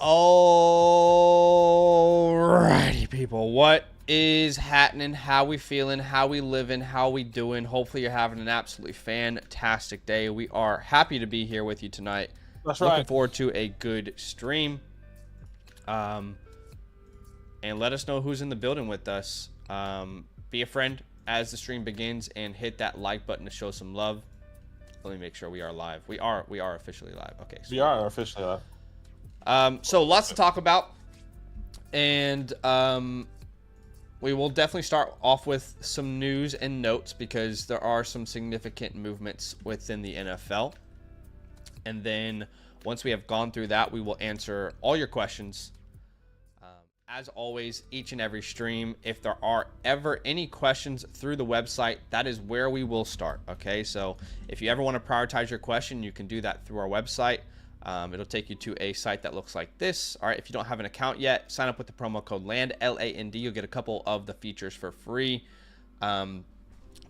Alrighty, people. What is happening? How we feeling? How we living? How we doing? Hopefully, you're having an absolutely fantastic day. We are happy to be here with you tonight. That's Looking right. forward to a good stream. And let us know who's in the building with us. Be a friend as the stream begins and hit that like button to show some love. Let me make sure we are live. We are officially live. Okay. We are officially live. So lots to talk about, and we will definitely start off with some news and notes because there are some significant movements within the NFL. And then once we have gone through that, we will answer all your questions. As always, each and every stream, if there are ever any questions through the website, that is where we will start. Okay, so if you ever want to prioritize your question, you can do that through our website. It'll take you to a site that looks like this. All right, if you don't have an account yet, sign up with the promo code LAND, LAND. You'll get a couple of the features for free. But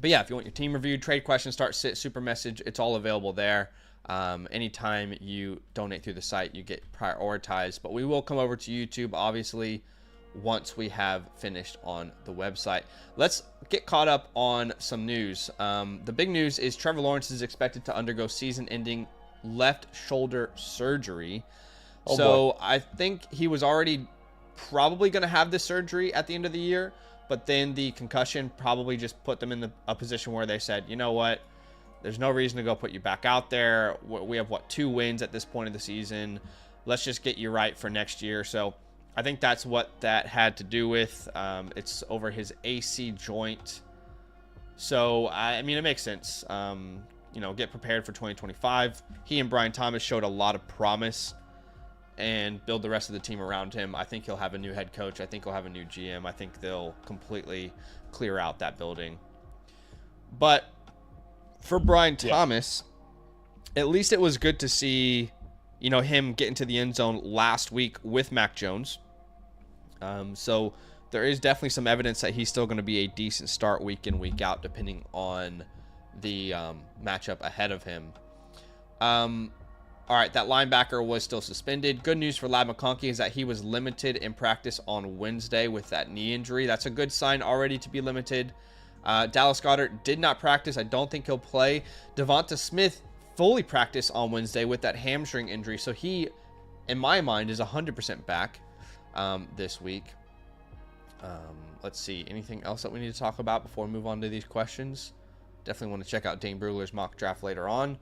yeah, if you want your team reviewed, trade questions, start, sit, super message, it's all available there. Anytime you donate through the site, you get prioritized. But we will come over to YouTube, obviously, once we have finished on the website. Let's get caught up on some news. The big news is Trevor Lawrence is expected to undergo season-ending left shoulder surgery. So I think he was already probably going to have this surgery at the end of the year, but then the concussion probably just put them in a position where they said, you know what, there's no reason to go put you back out there. We have, 2 wins at this point of the season. Let's just get you right for next year. So I think that's what that had to do with. It's over his AC joint. So, I mean, it makes sense. Get prepared for 2025. He and Brian Thomas showed a lot of promise and build the rest of the team around him. I think he'll have a new head coach. I think he'll have a new GM. I think they'll completely clear out that building. But for Brian Thomas, at least it was good to see, him get into the end zone last week with Mac Jones. So there is definitely some evidence that he's still going to be a decent start week in, week out, depending on the matchup ahead of him. All right, that linebacker was still suspended. Good news for Ladd McConkey is that he was limited in practice on Wednesday with that knee injury. That's a good sign already to be limited. Dallas Goedert did not practice. I don't think he'll play. Devonta Smith fully practiced on Wednesday with that hamstring injury. So he, in my mind, is 100% back this week. Let's see. Anything else that we need to talk about before we move on to these questions? Definitely want to check out Dane Brugler's mock draft later on.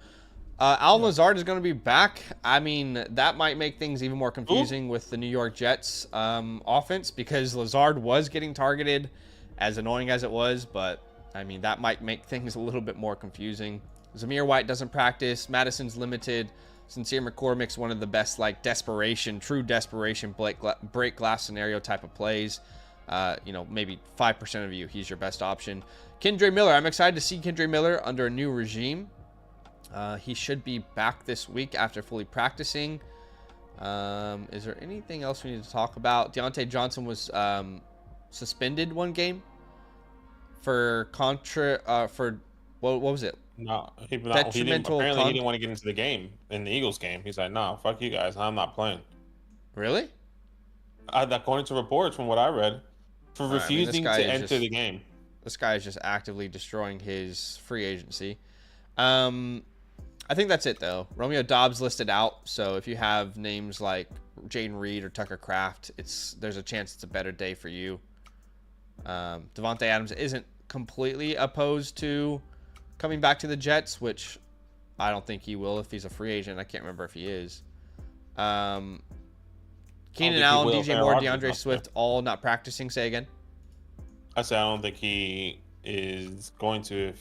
Allen Lazard is going to be back. I mean, that might make things even more confusing with the New York Jets offense because Lazard was getting targeted, as annoying as it was. But, I mean, that might make things a little bit more confusing. Zamir White doesn't practice. Madison's limited. Sincere McCormick's one of the best, true desperation break glass scenario type of plays. Maybe 5% of you, he's your best option. Kendre Miller, I'm excited to see Kendre Miller under a new regime. He should be back this week after fully practicing. Is there anything else we need to talk about? Deontay Johnson was suspended one game for what was it? No, he didn't. Detrimental Apparently, he didn't want to get into the game in the Eagles game. He's like, "No, fuck you guys. I'm not playing." Really? According to reports from what I read, for refusing to enter the game. This guy is just actively destroying his free agency. I think that's it, though. Romeo Doubs listed out, so if you have names like Jaden Reed or Tucker Kraft, there's a chance it's a better day for you. Devontae Adams isn't completely opposed to coming back to the Jets, which I don't think he will if he's a free agent. I can't remember if he is. Keenan Allen, DJ Moore, DeAndre Swift, all not practicing. Say again. I said I don't think he is going to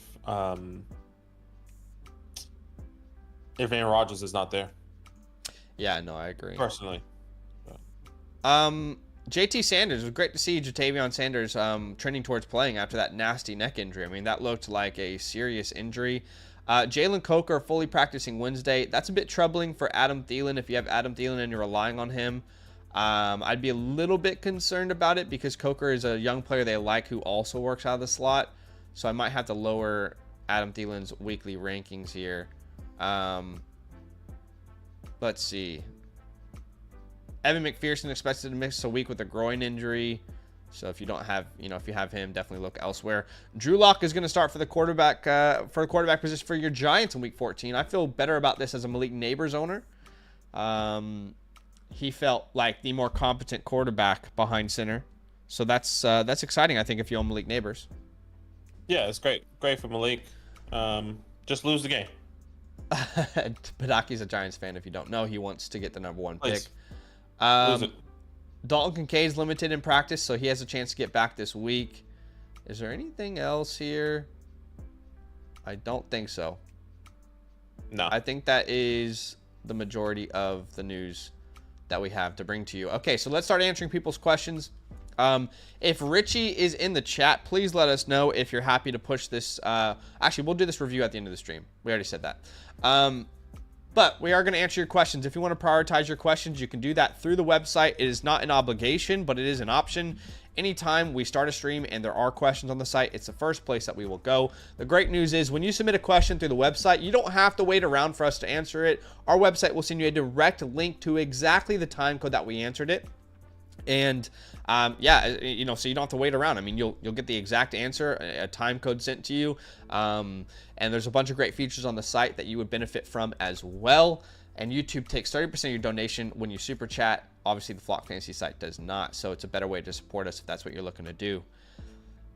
if Aaron Rodgers is not there. Yeah, no, I agree. Personally. JT Sanders, it was great to see Jatavion Sanders trending towards playing after that nasty neck injury. I mean, that looked like a serious injury. Jalen Coker fully practicing Wednesday. That's a bit troubling for Adam Thielen. If you have Adam Thielen and you're relying on him, I'd be a little bit concerned about it because Coker is a young player they like who also works out of the slot. So I might have to lower Adam Thielen's weekly rankings here. Let's see. Evan McPherson expected to miss a week with a groin injury. So if you don't have, if you have him, definitely look elsewhere. Drew Lock is going to start for the quarterback position for your Giants in Week 14. I feel better about this as a Malik Neighbors owner. He felt like the more competent quarterback behind center. So that's exciting, I think, if you own Malik Neighbors. Yeah, it's great for Malik. Just lose the game. Padaki's a Giants fan. If you don't know, he wants to get the number 1 Please. pick. Lose it. Dalton Kincaid's limited in practice, so he has a chance to get back this week. Is there anything else here? I don't think so. No. I think that is the majority of the news that we have to bring to you. Okay, so let's start answering people's questions. If Richie is in the chat, please let us know if you're happy to push this. Actually, we'll do this review at the end of the stream. We already said that. But we are going to answer your questions. If you want to prioritize your questions, you can do that through the website. It is not an obligation, but it is an option. Anytime we start a stream and there are questions on the site, it's the first place that we will go. The great news is when you submit a question through the website, you don't have to wait around for us to answer it. Our website will send you a direct link to exactly the time code that we answered it. And so you don't have to wait around. I mean, you'll get the exact answer, a time code sent to you. And there's a bunch of great features on the site that you would benefit from as well. And YouTube takes 30% of your donation when you super chat. Obviously, the Flock Fantasy site does not. So it's a better way to support us if that's what you're looking to do.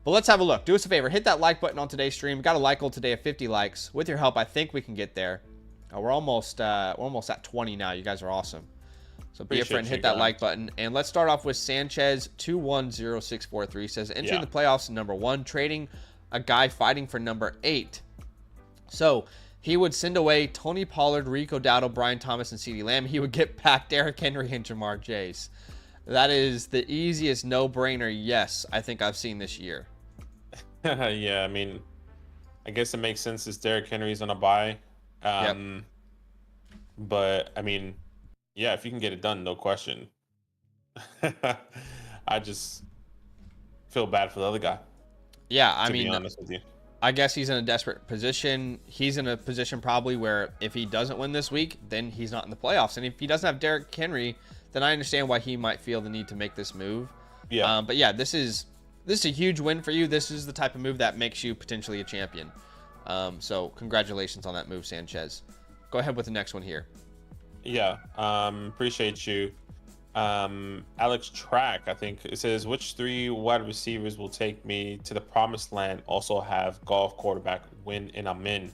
But let's have a look. Do us a favor. Hit that like button on today's stream. We got a like goal today of 50 likes. With your help, I think we can get there. We're almost at 20 now. You guys are awesome. So be a friend, hit that like button. And let's start off with Sanchez 210643 says, entering the playoffs number 1, trading a guy fighting for number 8. So he would send away Tony Pollard, Rico Dowdle, Brian Thomas, and CeeDee Lamb. He would get back Derrick Henry and Jamar Chase. That is the easiest no-brainer yes I think I've seen this year. Yeah, I mean, I guess it makes sense as Derrick Henry's on a bye. But, I mean, yeah, if you can get it done, no question. I just feel bad for the other guy. Yeah, I mean, to be honest with you. I guess he's in a desperate position. He's in a position probably where if he doesn't win this week, then he's not in the playoffs. And if he doesn't have Derrick Henry, then I understand why he might feel the need to make this move. Yeah. But yeah, this is a huge win for you. This is the type of move that makes you potentially a champion. So congratulations on that move, Sanchez. Go ahead with the next one here. Yeah. Appreciate you. Alex Track, I think it says, which 3 wide receivers will take me to the promised land? Also have golf quarterback win and I'm in.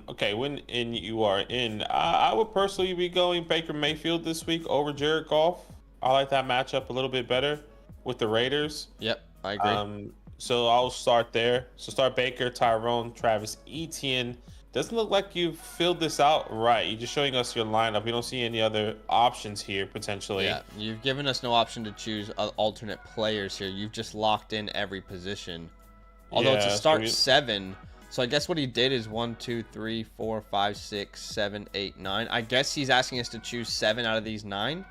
Okay, when in you are in, I would personally be going Baker Mayfield this week over Jared Goff. I like that matchup a little bit better with the Raiders. Yep, I agree. So I'll start there. So start Baker, Tyrone, Travis Etienne. Doesn't look like you filled this out right. You're just showing us your lineup. We don't see any other options here, potentially. Yeah, you've given us no option to choose alternate players here. You've just locked in every position. Although it's a start 7. So I guess what he did is 1, 2, 3, 4, 5, 6, 7, 8, 9. I guess he's asking us to choose 7 out of these 9.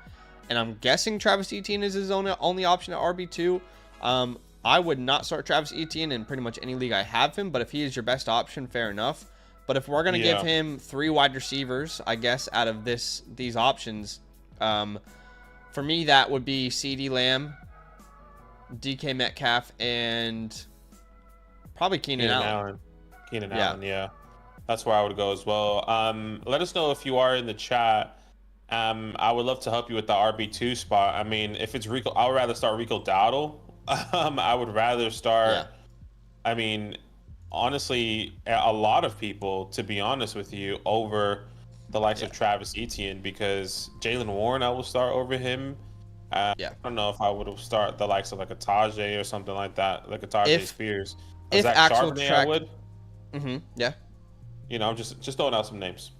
And I'm guessing Travis Etienne is his only option at RB2. I would not start Travis Etienne in pretty much any league I have him. But if he is your best option, fair enough. But if we're going to give him 3 wide receivers, I guess, out of these options, for me, that would be CeeDee Lamb, DK Metcalf, and probably Keenan Allen. Keenan Allen, yeah. That's where I would go as well. Let us know if you are in the chat. I would love to help you with the RB2 spot. I mean, if it's Rico, I would rather start Rico Dowdle. I would rather start, I mean, honestly, a lot of people, to be honest with you, over the likes of Travis Etienne, because Jaylen Warren I will start over him. I don't know if I would start the likes of like a Tajay or something like that, like a Tajay Spears. If Zach actual Charbonnet, track, I would. Yeah. You know, just throwing out some names.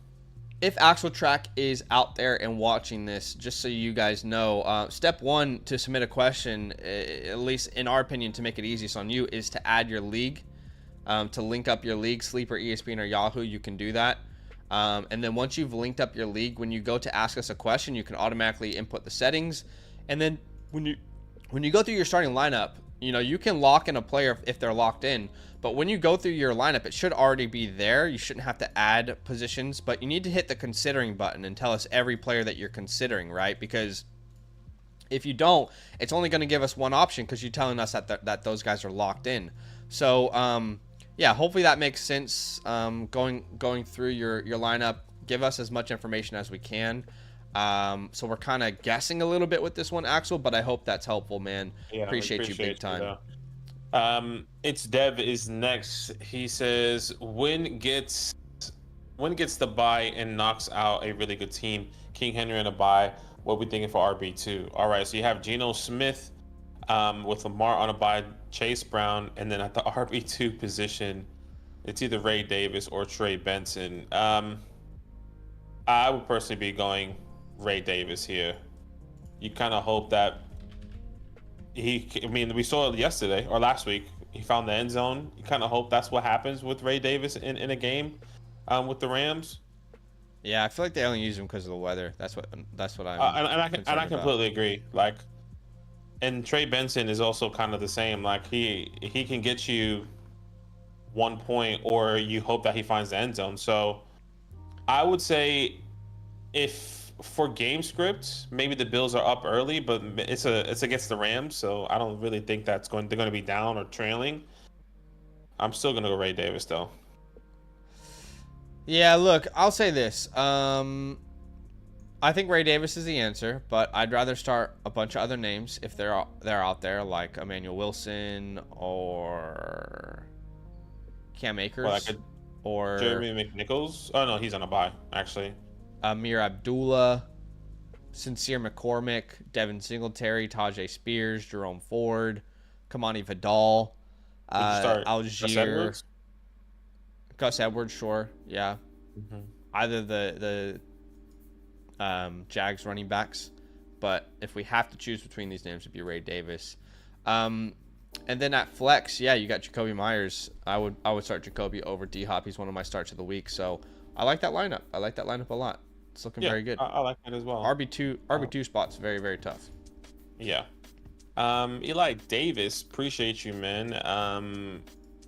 If Actual Track is out there and watching this, just so you guys know, step 1 to submit a question, at least in our opinion, to make it easiest on you, is to add your league. To link up your league, Sleeper, ESPN, or Yahoo, you can do that. And then once you've linked up your league, when you go to ask us a question, you can automatically input the settings. And then when you go through your starting lineup, You know, you can lock in a player if they're locked in, but when you go through your lineup, it should already be there. You shouldn't have to add positions, but you need to hit the considering button and tell us every player that you're considering, right? Because if you don't, it's only going to give us one option because you're telling us that those guys are locked in. So, yeah, hopefully that makes sense. Going through your lineup, give us as much information as we can. So we're kind of guessing a little bit with this one, Axel, but I hope that's helpful, man. Yeah, Appreciate you big time. It's Dev is next. He says, when gets the bye and knocks out a really good team, King Henry and a bye, what we thinking for RB2? All right, so you have Geno Smith with Lamar on a bye, Chase Brown, and then at the RB2 position, it's either Ray Davis or Trey Benson. I would personally be going Ray Davis here. You kind of hope that we saw it yesterday or last week. He found the end zone. You kind of hope that's what happens with Ray Davis in a game with the Rams. Yeah, I feel like they only use him because of the weather. That's what I'm. And I completely agree. Like, and Trey Benson is also kind of the same. Like he can get you 1 point, or you hope that he finds the end zone. So I would say, if for game script, maybe the Bills are up early, but it's against the Rams, so I don't really think they're going to be down or trailing. I'm still going to go Ray Davis though. Yeah, look, I'll say this. I think Ray Davis is the answer, but I'd rather start a bunch of other names if they're out there, like Emmanuel Wilson or Cam Akers or Jeremy McNichols. Oh no, he's on a bye actually. Amir Abdullah, Sincere McCormick, Devin Singletary, Tajay Spears, Jerome Ford, Kamani Vidal, Algier, Gus Edwards, sure, yeah. Mm-hmm. Either the Jags running backs, but if we have to choose between these names, it'd be Ray Davis. And then at flex, yeah, you got Jacoby Myers. I would start Jacoby over D-Hop. He's one of my starts of the week, so I like that lineup. I like that lineup a lot. It's looking very good. I like that as well. RB2 spot's very, very tough. Yeah. Eli Davis, appreciate you, man.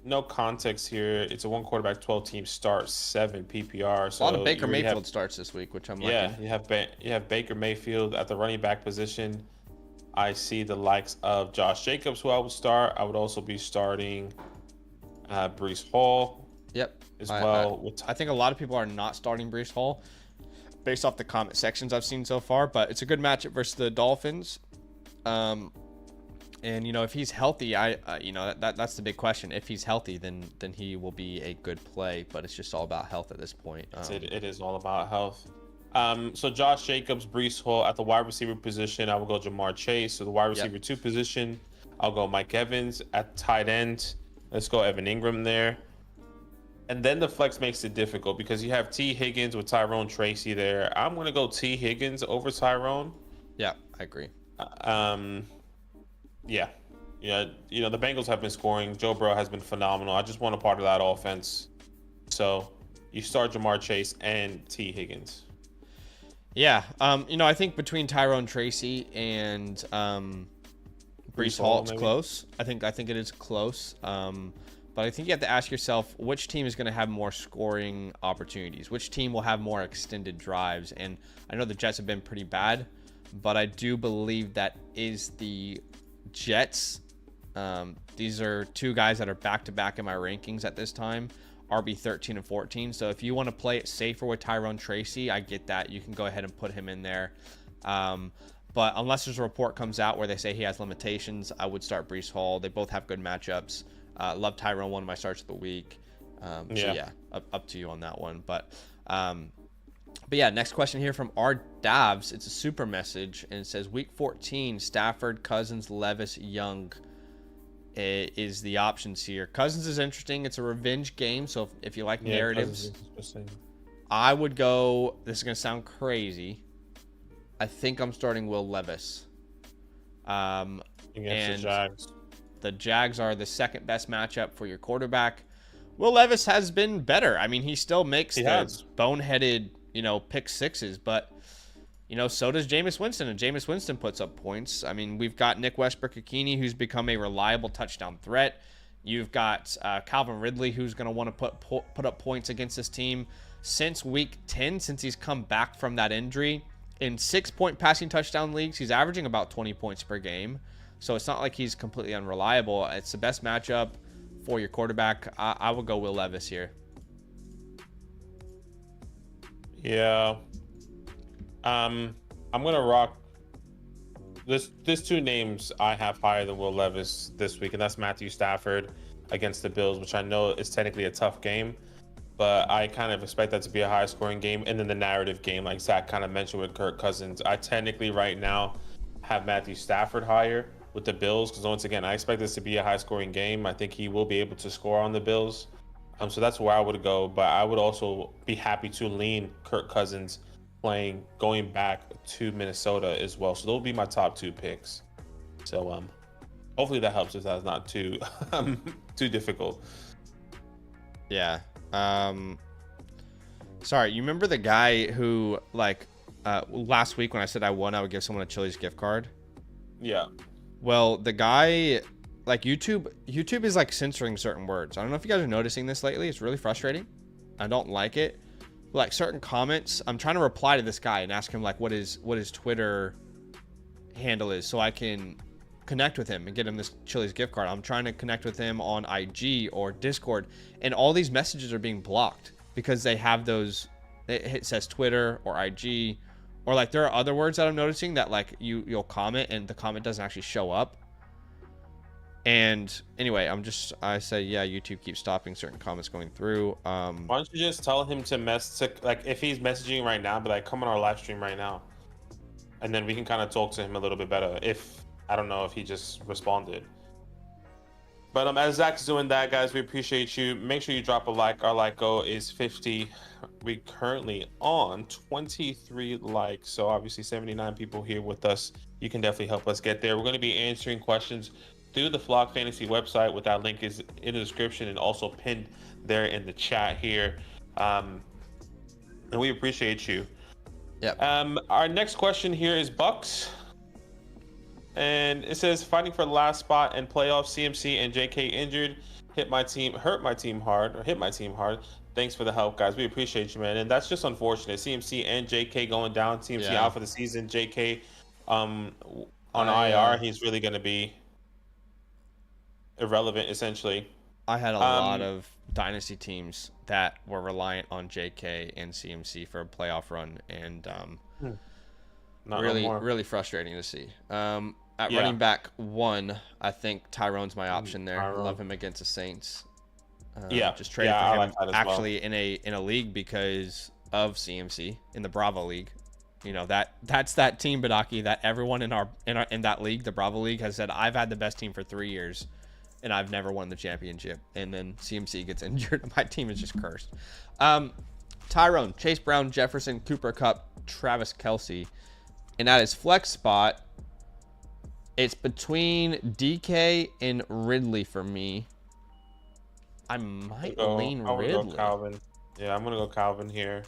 No context here. It's a 1 quarterback, 12 team start, 7 PPR. So a lot of Baker Mayfield starts this week, which I'm liking. Yeah, you have Baker Mayfield at the running back position. I see the likes of Josh Jacobs, who I would start. I would also be starting Breece Hall. Yep. As well. I think a lot of people are not starting Breece Hall based off the comment sections I've seen so far, but it's a good matchup versus the Dolphins. And you know, if he's healthy, that's the big question. If he's healthy, then he will be a good play, but it's just all about health at this point. It is all about health. So Josh Jacobs, Breece Hall at the wide receiver position. I will go Jamar Chase. So the wide receiver 2 position, I'll go Mike Evans. At tight end, let's go Evan Ingram there. And then the flex makes it difficult because you have T. Higgins with Tyrone Tracy there. I'm going to go T. Higgins over Tyrone. Yeah, I agree. Yeah. You know, the Bengals have been scoring. Joe Burrow has been phenomenal. I just want a part of that offense. So you start Jamar Chase and T. Higgins. Yeah. You know, I think between Tyrone Tracy and Breece Hall, it's close. I think it is close. But I think you have to ask yourself which team is going to have more scoring opportunities, which team will have more extended drives. And I know the Jets have been pretty bad, but I do believe that is the Jets. These are 2 guys that are back-to-back in my rankings at this time, RB 13 and 14. So if you want to play it safer with Tyrone Tracy, I get that. You can go ahead and put him in there. But unless there's a report comes out where they say he has limitations, I would start Breece Hall. They both have good matchups. Love Tyrone, one of my starts of the week. So yeah, up to you on that one. But yeah, next question here from R. Davs. It's a super message, and it says Week 14, Stafford, Cousins, Levis, Young is the options here. Cousins is interesting. It's a revenge game, so if you like narratives, I would go. This is gonna sound crazy. I think I'm starting Will Levis. Against the Jags. The Jags are the second best matchup for your quarterback. Will Levis has been better. I mean, he still makes boneheaded, pick sixes, but So does Jameis Winston, and Jameis Winston puts up points. I mean, we've got Nick Westbrook-Ikini, who's become a reliable touchdown threat. You've got Calvin Ridley, who's going to want to put up points against this team. Since week 10, since he's come back from that injury, in 6-point passing touchdown leagues, he's averaging about 20 points per game. So it's not like he's completely unreliable. It's the best matchup for your quarterback. I would go Will Levis here. Yeah. I'm gonna rock. There's two names I have higher than Will Levis this week, and that's Matthew Stafford against the Bills, which I know is technically a tough game, but I kind of expect that to be a high scoring game. And then the narrative game, like Zach kind of mentioned with Kirk Cousins, I technically right now have Matthew Stafford higher with the Bills, because once again, I expect this to be a high scoring game. I think he will be able to score on the Bills. So that's where I would go, but I would also be happy to lean Kirk Cousins going back to Minnesota as well. So those will be my top 2 picks. So hopefully that helps if that's not too too difficult. Yeah. Sorry, you remember the guy who last week when I said I won, I would give someone a Chili's gift card? Yeah. Well, the guy, YouTube is censoring certain words. I don't know if you guys are noticing this lately. It's really frustrating. I don't like it. Certain comments, I'm trying to reply to this guy and ask him what his Twitter handle is, so I can connect with him and get him this Chili's gift card. I'm trying to connect with him on IG or Discord, and all these messages are being blocked because they have those. It says Twitter or IG, or there are other words that I'm noticing that you'll comment and the comment doesn't actually show up. And anyway, I say, yeah, YouTube keeps stopping certain comments going through. Why don't you just tell him to if he's messaging right now, but come on our live stream right now, and then we can kind of talk to him a little bit better. I don't know if he just responded. But as Zach's doing that, guys, we appreciate you. Make sure you drop a like. Our like goal is 50. We currently on 23 likes, so obviously 79 people here with us. You can definitely help us get there. We're going to be answering questions through the Flock Fantasy website, with that link is in the description and also pinned there in the chat here. And we appreciate you. Yep. Our next question here is Bucks. And it says, fighting for the last spot in playoffs, CMC and JK injured. Hurt my team hard. Thanks for the help, guys. We appreciate you, man. And that's just unfortunate. CMC and JK going down. CMC out for the season. JK on IR. He's really going to be irrelevant, essentially. I had a lot of dynasty teams that were reliant on JK and CMC for a playoff run, and really frustrating to see. At running back 1, I think Tyrone's my option there. I love him against the Saints. Just traded for him actually in a league because of CMC in the Bravo League. That's that team, Badaki, that everyone in that league, the Bravo League, has said, I've had the best team for 3 years and I've never won the championship. And then CMC gets injured. My team is just cursed. Tyrone, Chase Brown, Jefferson, Cooper Kupp, Travis Kelce. And at his flex spot, it's between DK and Ridley for me. I might lean Ridley. Go Calvin. Yeah, I'm going to go Calvin here.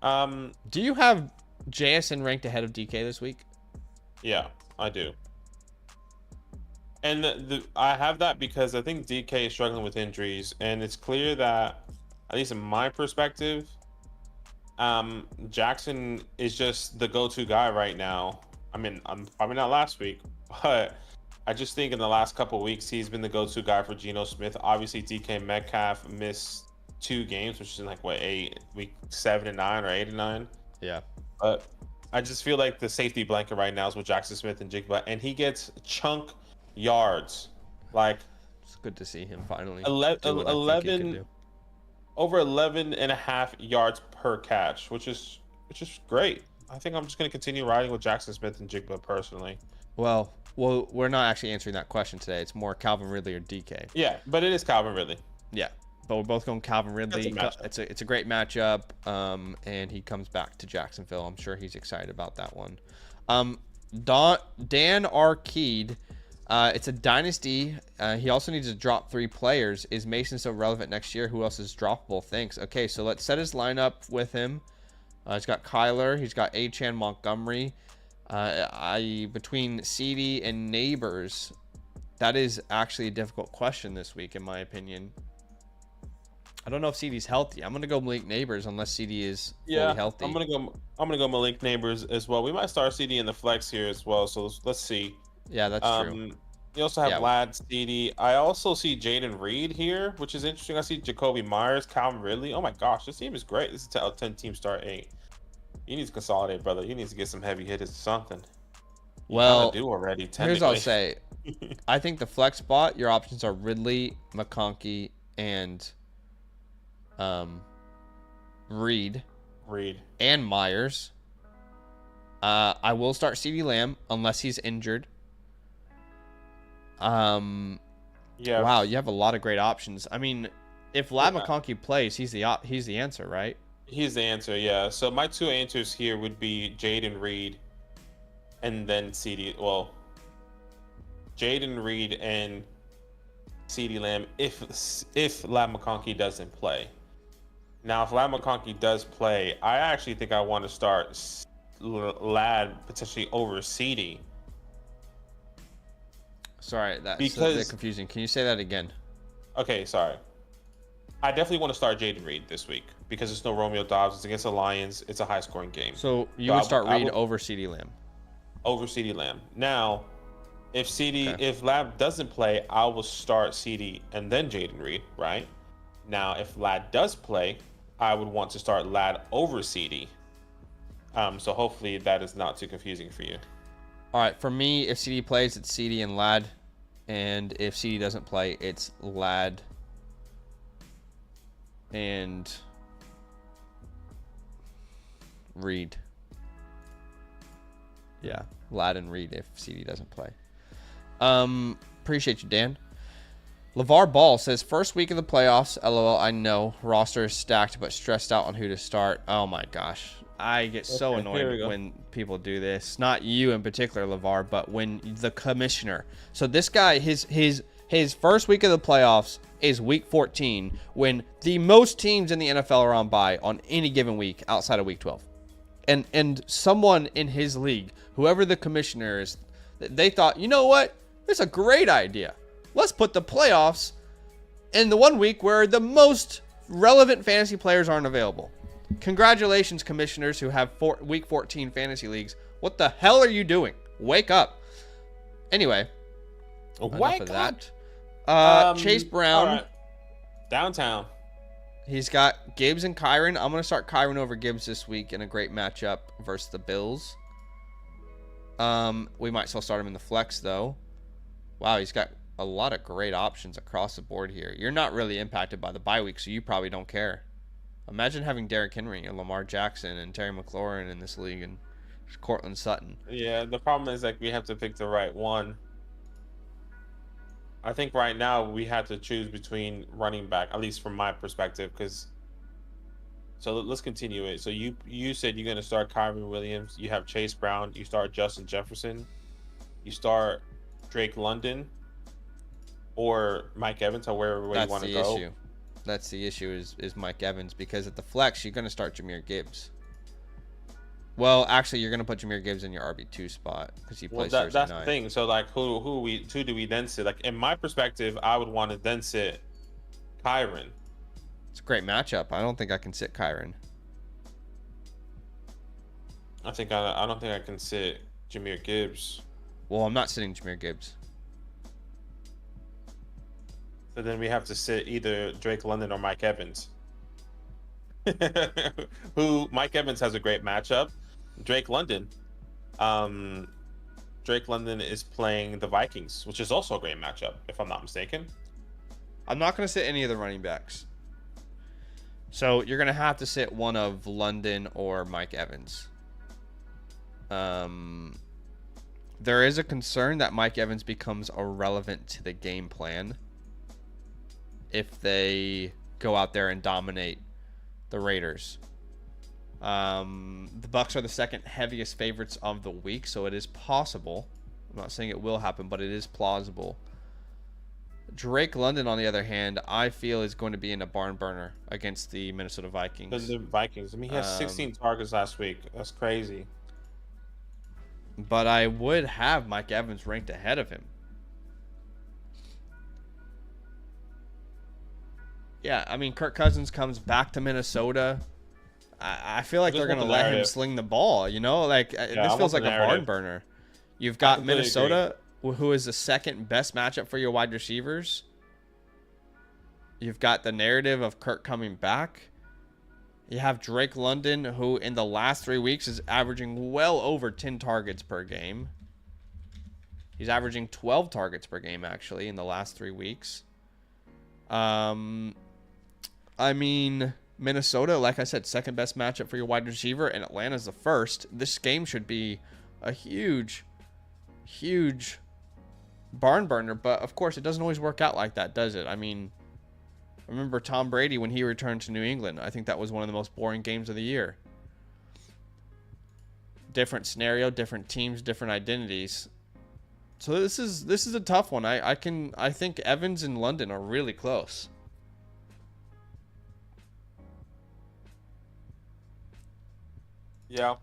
Do you have JSN ranked ahead of DK this week? Yeah, I do. And I have that because I think DK is struggling with injuries, and it's clear that, at least in my perspective, Jackson is just the go-to guy right now. I mean, I'm probably not last week, but I just think in the last couple of weeks, he's been the go-to guy for Geno Smith. Obviously, DK Metcalf missed 2 games, which is week 7 and 9 or 8 and 9. Yeah. But I just feel like the safety blanket right now is with Jackson Smith and Jigba, and he gets chunk yards. It's good to see him finally. 11 over 11 and a half yards per catch, which is great. I think I'm just going to continue riding with Jackson Smith and Jigba personally. Well, we're not actually answering that question today. It's more Calvin Ridley or DK. Yeah, but it is Calvin Ridley. Yeah, but we're both going Calvin Ridley. It's a great matchup, and he comes back to Jacksonville. I'm sure he's excited about that one. Dan Arkeed, it's a dynasty. He also needs to drop 3 players. Is Mason still relevant next year? Who else is droppable? Thanks. Okay, so let's set his lineup with him. He's got Kyler. He's got Achan Montgomery. Between CD and Neighbors, that is actually a difficult question this week, in my opinion. I don't know if CD's healthy. I'm gonna go Malik Neighbors unless CD is fully healthy. I'm gonna go Malik Neighbors as well. We might start CD in the flex here as well. So let's see. Yeah, that's true. You also have Lad, CD. I also see Jaden Reed here, which is interesting. I see Jacoby Myers, Calvin Ridley. Oh my gosh, this team is great. This is a 10-team start 8. You need to consolidate, brother. You need to get some heavy hitters or something. Well, do already. Here's what I'll say. I think the flex spot, your options are Ridley, McConkey, and Reed, and Myers. I will start CeeDee Lamb unless he's injured. Wow, you have a lot of great options. I mean, if Lad McConkey plays, he's the answer, right? He's the answer, yeah. So my 2 answers here would be Jaden Reed and then CeeDee. Well, Jaden Reed and CeeDee Lamb if Lad McConkey doesn't play. Now, if Lad McConkey does play, I actually think I want to start Lad potentially over CeeDee. Sorry, that's a bit confusing. Can you say that again? Okay, sorry. I definitely want to start Jaden Reed this week because it's no Romeo Dobbs. It's against the Lions. It's a high-scoring game. So you would start Reed over CeeDee Lamb? Over CeeDee Lamb. Now, if Lad doesn't play, I will start CeeDee and then Jaden Reed, right? Now, if Lad does play, I would want to start Lad over CeeDee. So hopefully that is not too confusing for you. All right, for me, if CD plays, it's CD and Lad. And if CD doesn't play, it's Lad and Reed. Yeah, Lad and Reed if CD doesn't play. Appreciate you, Dan. LeVar Ball says, first week of the playoffs, LOL, I know. Roster is stacked, but stressed out on who to start. Oh, my gosh. I get so annoyed when people do this. Not you in particular, LeVar, but when the commissioner. So this guy, his first week of the playoffs is week 14, when the most teams in the NFL are on bye on any given week outside of week 12. And someone in his league, whoever the commissioner is, they thought, you know what? It's a great idea. Let's put the playoffs in the 1 week where the most relevant fantasy players aren't available. Congratulations, commissioners who have week 14 fantasy leagues. What the hell are you doing? Wake up. Anyway, enough of that. Chase Brown. Right. Downtown. He's got Gibbs and Kyron. I'm going to start Kyron over Gibbs this week in a great matchup versus the Bills. We might still start him in the flex, though. Wow, he's got a lot of great options across the board here. You're not really impacted by the bye week, so you probably don't care. Imagine having Derrick Henry and Lamar Jackson and Terry McLaurin in this league and Cortland Sutton. Yeah, the problem is we have to pick the right one. I think right now we have to choose between running back, at least from my perspective, so let's continue it. So you said you're going to start Kyren Williams. You have Chase Brown. You start Justin Jefferson. You start Drake London or Mike Evans, or wherever you want to go. Issue. That's the issue is Mike Evans, because at the flex, you're going to start Jahmyr Gibbs. Well, actually, you're going to put Jahmyr Gibbs in your RB2 spot because he plays Thursday night. That's the thing. So, who do we then sit? In my perspective, I would want to then sit Kyren. It's a great matchup. I don't think I can sit Kyren. I don't think I can sit Jahmyr Gibbs. Well, I'm not sitting Jahmyr Gibbs. So then we have to sit either Drake London or Mike Evans. Mike Evans has a great matchup. Drake London is playing the Vikings, which is also a great matchup, if I'm not mistaken. I'm not going to sit any of the running backs. So you're going to have to sit one of London or Mike Evans. There is a concern that Mike Evans becomes irrelevant to the game plan if they go out there and dominate the Raiders. The Bucs are the second heaviest favorites of the week, so it is possible. I'm not saying it will happen, but it is plausible Drake London, on the other hand, I feel is going to be in a barn burner against the Minnesota Vikings. The Vikings. I mean, he has 16 targets last week. That's crazy. But I would have Mike Evans ranked ahead of him. Yeah, I mean, Kirk Cousins comes back to Minnesota. I feel like they're going to let him sling the ball, you know? Like, this feels like a barn burner. You've got Minnesota, who is the second best matchup for your wide receivers. You've got the narrative of Kirk coming back. You have Drake London, who in the last 3 weeks is averaging well over 10 targets per game. He's averaging 12 targets per game, actually, in the last 3 weeks. I mean, Minnesota, like I said, second best matchup for your wide receiver, and Atlanta's the first. This game should be a huge barn burner, but of course, it doesn't always work out like that, does it? I mean, remember Tom Brady when he returned to New England. I think that was one of the most boring games of the year. Different scenario, different teams, different identities. So this is a tough one. I think Evans and London are really close. Yeah.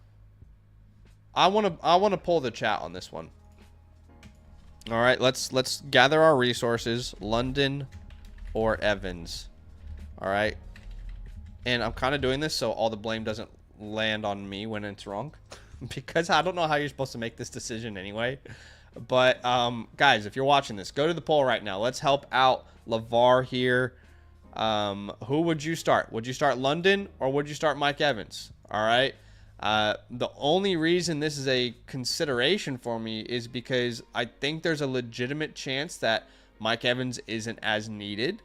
I want to pull the chat on this one. All right, let's gather our resources. London or Evans. All right. And I'm kind of doing this so all the blame doesn't land on me when it's wrong, because I don't know how you're supposed to make this decision anyway. But guys, if you're watching this, go to the poll right now. Let's help out LeVar here. Who would you start? Would you start London or would you start Mike Evans? All right. The only reason this is a consideration for me is because I think there's a legitimate chance that Mike Evans isn't as needed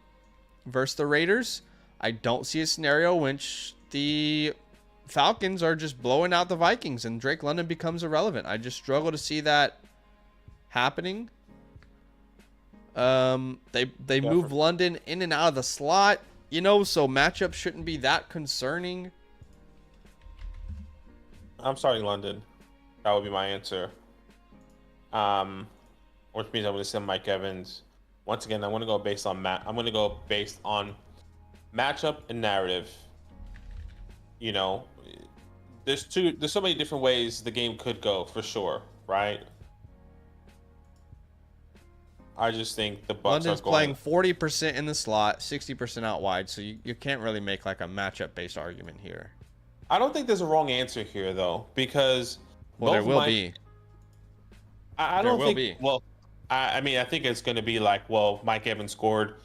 versus the Raiders. I don't see a scenario in which the Falcons are just blowing out the Vikings and Drake London becomes irrelevant. I just struggle to see that happening. They move London in and out of the slot, you know, so matchups shouldn't be that concerning. I'm starting London. That would be my answer. Which means I'm going to send Mike Evans. Once again, I'm going to go based on matchup and narrative. You know, there's so many different ways the game could go for sure, right? I just think the Bucs London's are going... playing 40% in the slot, 60% out wide, so you can't really make like a matchup-based argument here. I don't think there's a wrong answer here, though, because... Well, there will be. I don't think... Well, I mean, I think it's going to be like, well, Mike Evans scored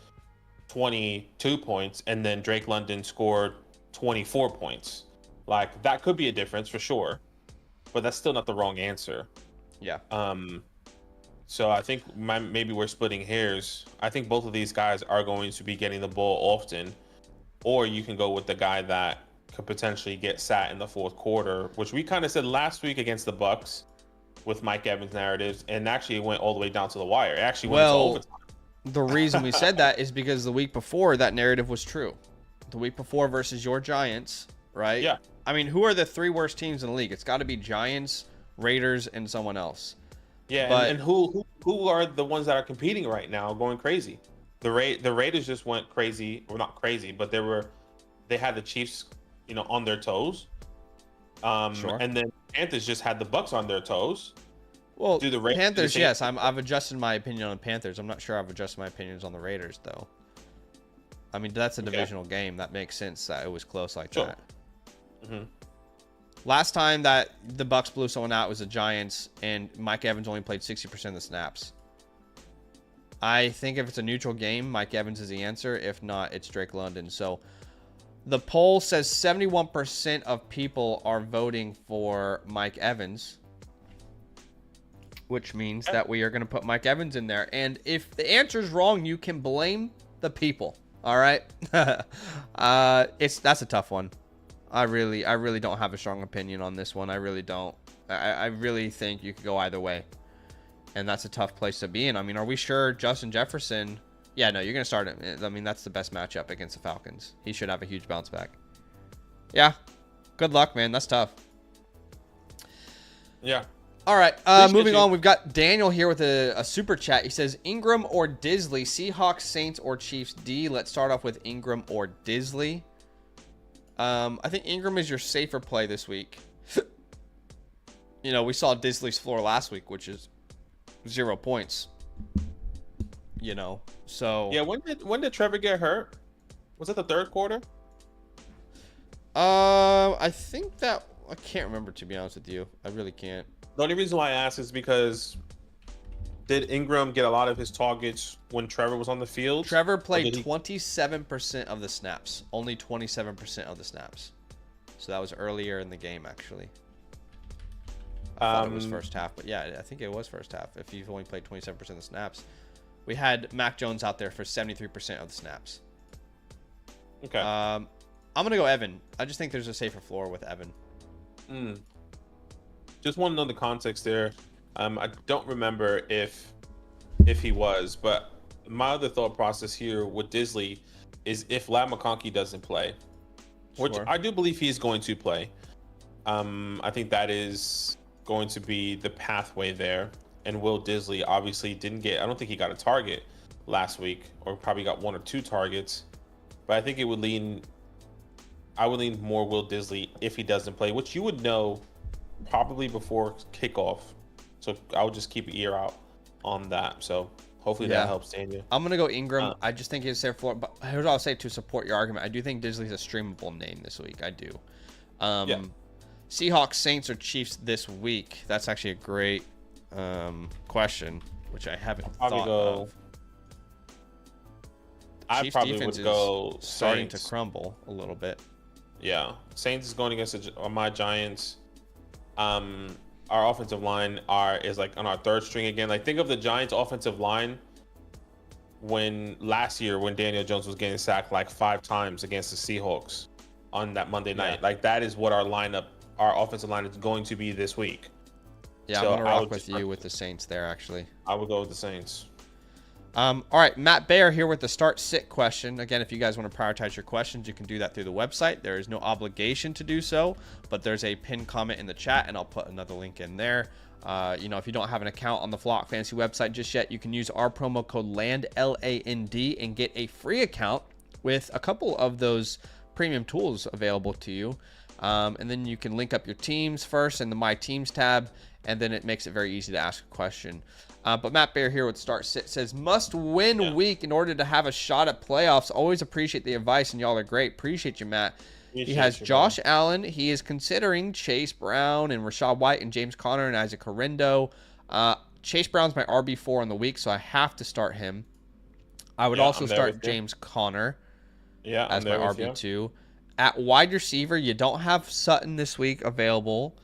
22 points, and then Drake London scored 24 points. Like, that could be a difference for sure, but that's still not the wrong answer. Yeah. So I think maybe we're splitting hairs. I think both of these guys are going to be getting the ball often, or you can go with the guy that could potentially get sat in the fourth quarter, which we kind of said last week against the Bucs with Mike Evans narratives, and actually it went all the way down to the wire. It actually went to overtime. The reason we said that is because the week before that narrative was true. The week before versus your Giants, right? Yeah. I mean, who are the three worst teams in the league? It's got to be Giants, Raiders, and someone else. Yeah, but, and who are the ones that are competing right now going crazy? The Raiders just went crazy, or not crazy, but they had the Chiefs, you know, on their toes. Sure. And then Panthers just had the Bucs on their toes. Well, Panthers, yes, I've adjusted my opinion on Panthers. I'm not sure I've adjusted my opinions on the Raiders, though. I mean, that's a divisional game. That makes sense that it was close like that. Mm-hmm. Last time that the Bucs blew someone out was the Giants, and Mike Evans only played 60% of the snaps. I think if it's a neutral game, Mike Evans is the answer. If not, it's Drake London. So the poll says 71% of people are voting for Mike Evans, which means that we are going to put Mike Evans in there. And if the answer is wrong, you can blame the people. All right. That's a tough one. I really don't have a strong opinion on this one. I really don't. I really think you could go either way. And that's a tough place to be in. I mean, are we sure Justin Jefferson? Yeah, no, you're going to start him. I mean, that's the best matchup against the Falcons. He should have a huge bounce back. Yeah. Good luck, man. That's tough. Yeah. All right, Appreciate moving you. on. We've got Daniel here with a super chat. He says, Ingram or Disley, Seahawks, Saints, or Chiefs D. Let's start off with Ingram or Disley. I think Ingram is your safer play this week. You know, we saw Disley's floor last week, which is 0 points. You know, so Yeah, when did Trevor get hurt? Was it the third quarter? I think that I can't remember, to be honest with you. I really can't. The only reason why I asked is because did Ingram get a lot of his targets when Trevor was on the field? Trevor played 27% of the snaps. Only 27% of the snaps. So that was earlier in the game, actually. I thought it was first half, but yeah, I think it was first half. If you've only played 27% of the snaps, we had Mac Jones out there for 73% of the snaps. Okay. I'm gonna go Evan. I just think there's a safer floor with Evan. Just want to know the context there. I don't remember if he was, but my other thought process here with Disley is if Lad McConkey doesn't play, which Sure. I do believe he's going to play. I think that is going to be the pathway there. And Will Disley obviously didn't get, I don't think he got a target last week, or probably got 1 or 2 targets. But I think I would lean more Will Disley if he doesn't play, which you would know probably before kickoff. So I would just keep an ear out on that. So hopefully Yeah. that helps Daniel. I'm gonna go Ingram. I just think it's safer floor. But here's what I'll say to support your argument. I do think Disley's a streamable name this week. I do. Yeah. Seahawks, Saints, or Chiefs this week? That's actually a great question, which I haven't thought of. I Chiefs probably defense would go is starting Saints. to crumble a little bit. Yeah, Saints is going against my Giants. Our offensive line is like on our third string again. Like, think of the Giants' offensive line when last year when Daniel Jones was getting sacked like 5 times against the Seahawks on that Monday night. Like, that is what our offensive line is going to be this week. Yeah, So I'm gonna I rock would with just- you with the Saints there, actually. I would go with the Saints. All right, Matt Bayer here with the start sit question. Again, if you guys want to prioritize your questions, you can do that through the website. There is no obligation to do so, but there's a pinned comment in the chat, and I'll put another link in there. You know, if you don't have an account on the Flock Fantasy website just yet, you can use our promo code LAND, LAND, and get a free account with a couple of those premium tools available to you. And then you can link up your teams first in the My Teams tab, and then it makes it very easy to ask a question. But Matt Baer here with Start Sit says, must win week in order to have a shot at playoffs. Always appreciate the advice, and y'all are great. Appreciate you, Matt. He has Josh Allen. He is considering Chase Brown and Rachaad White and James Conner and Isaac Horrendo. Chase Brown's my RB4 in the week, so I have to start him. I would also start James Conner as my RB2. At wide receiver, you don't have Sutton this week available.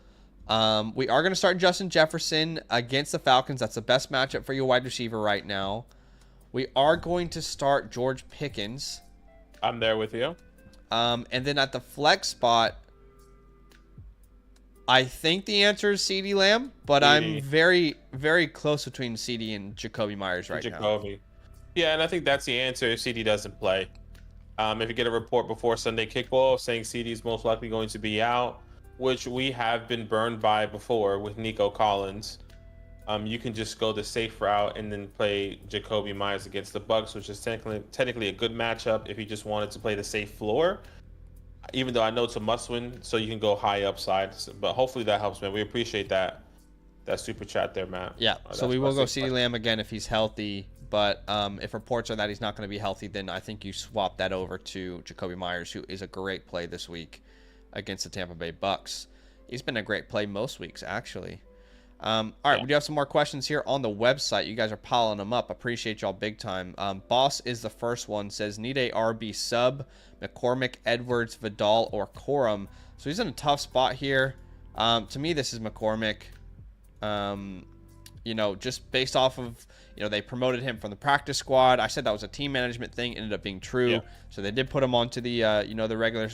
We are going to start Justin Jefferson against the Falcons. That's the best matchup for your wide receiver right now. We are going to start George Pickens. I'm there with you. And then at the flex spot, I think the answer is CeeDee Lamb, but I'm very, very close between CeeDee and Jacoby Myers right now. Yeah, and I think that's the answer if CeeDee doesn't play. If you get a report before Sunday kickoff saying CeeDee is most likely going to be out, which we have been burned by before with Nico Collins, you can just go the safe route and then play Jacoby Myers against the Bucs, which is technically a good matchup if you just wanted to play the safe floor. Even though I know it's a must-win, so you can go high upside. But hopefully that helps, man. We appreciate that super chat there, Matt. Yeah, so we will go CeeDee Lamb again if he's healthy. But if reports are that he's not going to be healthy, then I think you swap that over to Jacoby Myers, who is a great play this week against the Tampa Bay Bucs. He's been a great play most weeks, actually. All right, we do have some more questions here on the website. You guys are piling them up. Appreciate y'all big time. Boss is the first one. Says, need a RB sub, McCormick, Edwards, Vidal, or Corum. So he's in a tough spot here. To me, this is McCormick. You know, just based off of, you know, they promoted him from the practice squad. I said that was a team management thing. Ended up being true. Yeah. So they did put him onto the, you know, the regular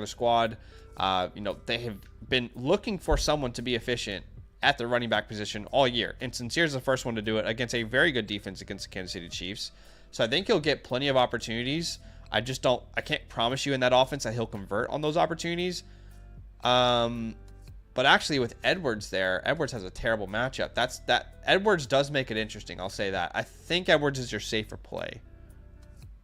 squad. You know, they have been looking for someone to be efficient at the running back position all year. And Sincere's the first one to do it against a very good defense against the Kansas City Chiefs. So I think he'll get plenty of opportunities. I can't promise you in that offense that he'll convert on those opportunities. But But actually, with Edwards there, Edwards has a terrible matchup. Edwards does make it interesting. I'll say that. I think Edwards is your safer play.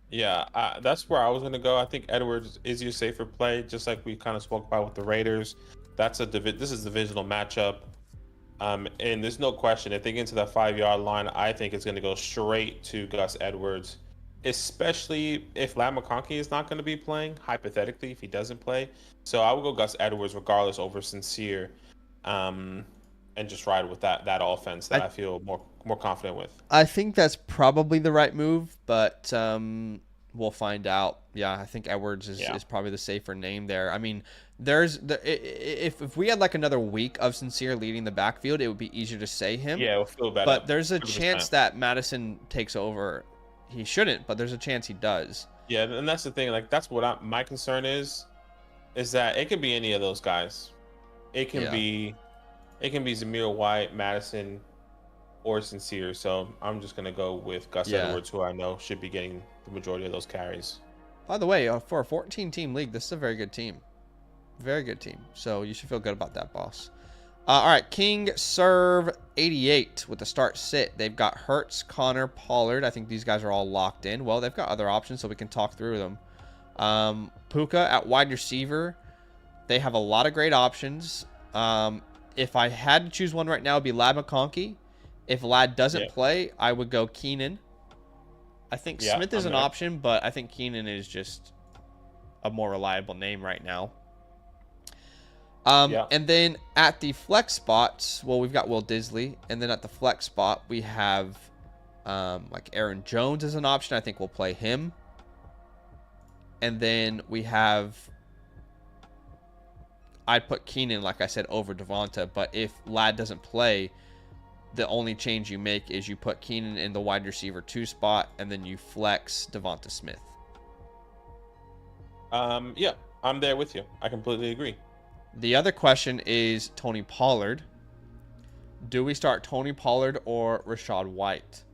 Yeah, that's where I was gonna go. I think Edwards is your safer play, just like we kind of spoke about with the Raiders. This is a divisional matchup, and there's no question if they get into that 5-yard line, I think it's gonna go straight to Gus Edwards, especially if Ladd McConkey is not gonna be playing. Hypothetically, if he doesn't play, so I would go Gus Edwards regardless over Sincere, and just ride with that offense that I feel more confident with. I think that's probably the right move, but we'll find out. Yeah, I think Edwards is probably the safer name there. I mean, if we had like another week of Sincere leading the backfield, it would be easier to say him. Yeah, it'll feel better. But there's a 100%. chance that Madison takes over. He shouldn't, but there's a chance he does. Yeah, and that's the thing. Like, that's what my concern is that it could be any of those guys. It can be Zamir White, Madison, or Sincere. So I'm just gonna go with Gus Edwards, who I know should be getting the majority of those carries. By the way, for a 14-team league, this is a very good team. Very good team. So you should feel good about that, boss. All right, King Serve 88 with the start sit. They've got Hurts, Connor, Pollard. I think these guys are all locked in. Well, they've got other options, so we can talk through them. Puka at wide receiver. They have a lot of great options. If I had to choose one right now, it would be Ladd McConkey. If Ladd doesn't play, I would go Keenan. I think Smith is an option, but I think Keenan is just a more reliable name right now. And then at the flex spots, well, we've got Will Disley. And then at the flex spot, we have like Aaron Jones as an option. I think we'll play him. And then we have... I'd put Keenan, like I said, over Devonta. But if Ladd doesn't play, the only change you make is you put Keenan in the wide receiver 2 spot, and then you flex Devonta Smith. Yeah, I'm there with you. I completely agree. The other question is Tony Pollard. Do we start Tony Pollard or Rachaad White?